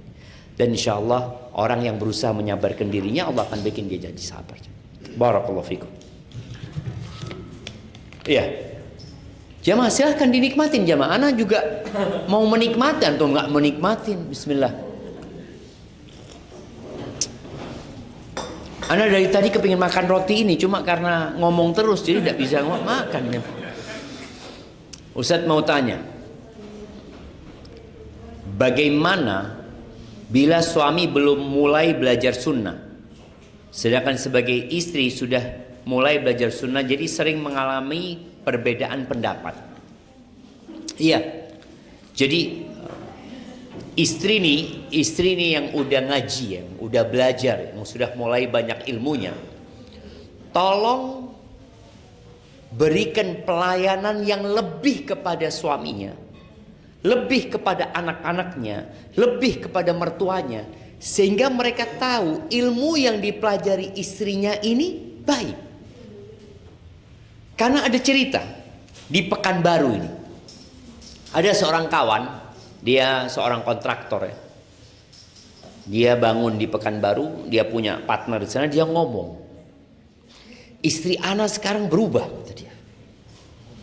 S2: Dan insya Allah orang yang berusaha menyabarkan dirinya, Allah akan bikin dia jadi sabar. Barakallahu fikum. Iya. Jamaah silahkan dinikmatin jamaah. Ana juga mau menikmati atau nggak menikmatin. Bismillah. Ana dari tadi kepingin makan roti ini, cuma karena ngomong terus jadi tidak bisa makan. Ya. Ustadz mau tanya, bagaimana bila suami belum mulai belajar sunnah, sedangkan sebagai istri sudah mulai belajar sunnah, jadi sering mengalami perbedaan pendapat. Iya, jadi istri nih yang udah ngaji ya, udah belajar, yang sudah mulai banyak ilmunya, tolong berikan pelayanan yang lebih kepada suaminya, lebih kepada anak-anaknya, lebih kepada mertuanya, sehingga mereka tahu ilmu yang dipelajari istrinya ini baik. Karena ada cerita di Pekanbaru ini, ada seorang kawan, dia seorang kontraktor ya, dia bangun di Pekanbaru, dia punya partner di sana, dia ngomong, istri ana sekarang berubah, kata dia.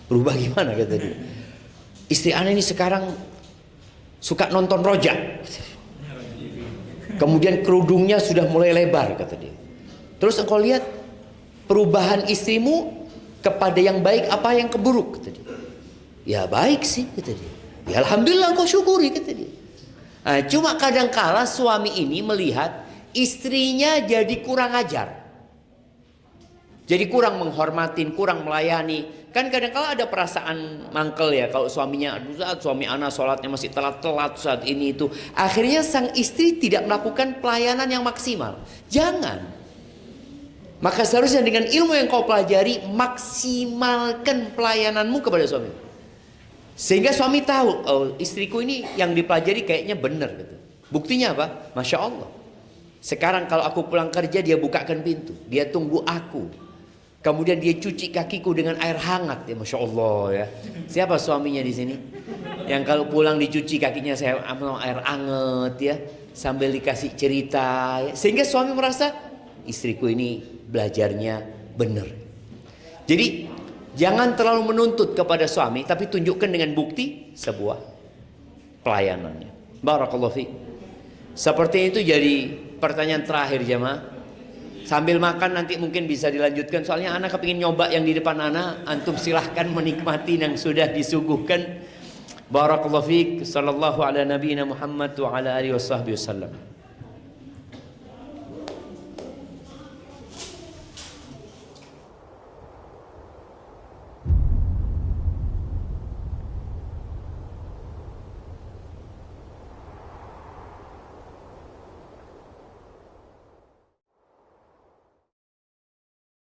S2: Berubah gimana kata dia? Istri ana ini sekarang suka nonton rojak. Kemudian kerudungnya sudah mulai lebar, kata dia. Terus engkau lihat perubahan istrimu kepada yang baik apa yang keburuk, kata dia. Ya baik sih, kata dia. Ya alhamdulillah engkau syukuri, kata dia. Nah, cuma kadangkala suami ini melihat istrinya jadi kurang ajar. Jadi kurang menghormatin, kurang melayani. Kan kadang-kala ada perasaan mangkel ya. Kalau suaminya, aduh saat suami anak sholatnya masih telat-telat saat ini itu. Akhirnya sang istri tidak melakukan pelayanan yang maksimal. Jangan. Maka seharusnya dengan ilmu yang kau pelajari, maksimalkan pelayananmu kepada suami. Sehingga suami tahu, oh istriku ini yang dipelajari kayaknya benar. Gitu. Buktinya apa? Masya Allah. Sekarang kalau aku pulang kerja, dia bukakan pintu. Dia tunggu aku. Kemudian dia cuci kakiku dengan air hangat, ya Masya Allah ya. Siapa suaminya di sini? Yang kalau pulang dicuci kakinya saya ambil air hangat ya, sambil dikasih cerita ya. Sehingga suami merasa istriku ini belajarnya benar. Jadi jangan terlalu menuntut kepada suami, tapi tunjukkan dengan bukti sebuah pelayanannya. Barakallahu fiik. Seperti itu jadi pertanyaan terakhir jamaah. Sambil makan nanti mungkin bisa dilanjutkan. Soalnya anak kepingin nyoba yang di depan anak. Antum silahkan menikmati yang sudah disuguhkan. Barakallahu fiik. Sallallahu ala nabiyina Muhammad wa ala alihi wasallam.